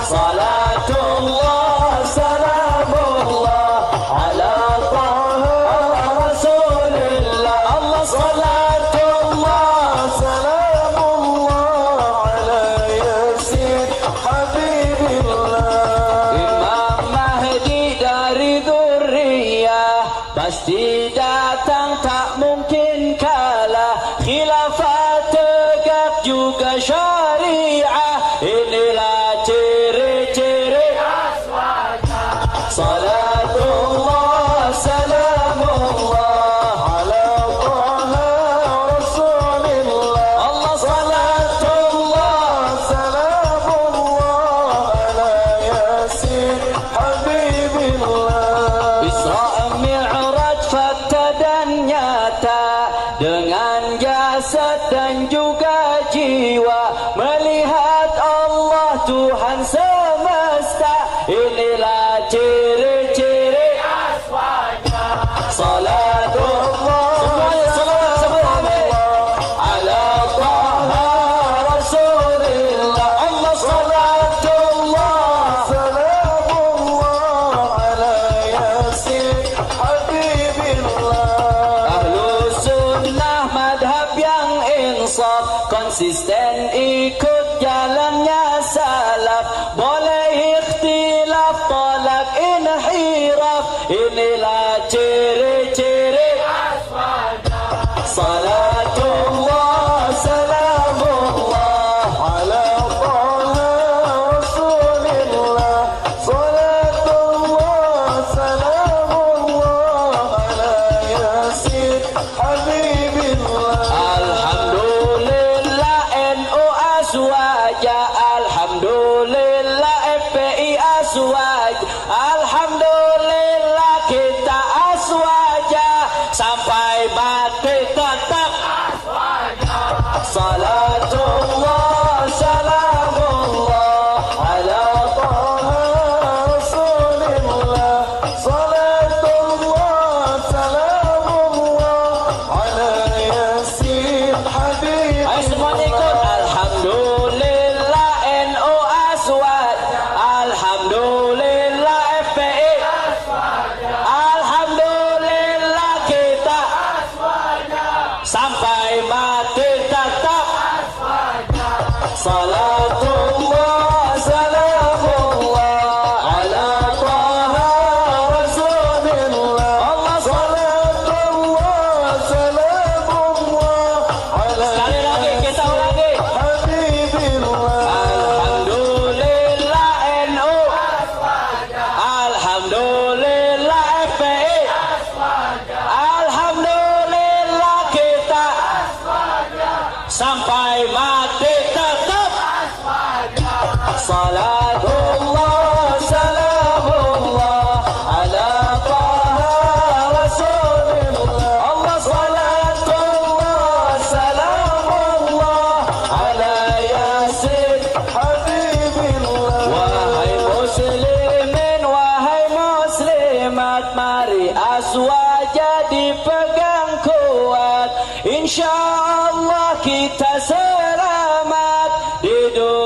salatullah salamullah ala taha rasulillah. Allah salatullah salamullah ala yasin habibillah. Imam Mahdi dari Dzurriyyah pasti datang, tak mungkin kalah. Khilafah tegak juga syariah. Inilah ciri-ciri salatullah salamullah ala taha rasulillah. Allah salatullah salamullah ala yasin habibillah. Isra Mi'raj fakta dan nyata, dengan jasad dan juga jiwa, melihat Allah Tuhan semesta. Inilah ciri-ciri salatullah salamullah ala taha rasulillah. Allah salatullah salamullah ala yasin habibillah. Ahlu sunnah madhab yang insaf, konsisten ikut jalannya salaf. Boleh ikhtilaf, tolak inhiraf. Inilah ciri-ciri salatullah salamullah ala taha rasulillah. Salatullah salamullah ala yasin habibillah. Alhamdulillah NU aswaja, alhamdulillah FPI aswaj, alhamdulillah kita aswaja, sampai mati tetap salatullah salamullah ala taha rasulillah. Salatullah salamullah ala yasin habibillah. Ayo semuanya ikut. Alhamdulillah NU aswad, alhamdulillah FPI, alhamdulillah kita sampai mati tetap salatullah salamullah ala taha rasulillah. Allah salatullah salamullah ala sekali lagi kita ulangi habibillah. Alhamdulillah NU alhamdulillah FPI, alhamdulillah kita sampai mati tetap kita selamat di dunia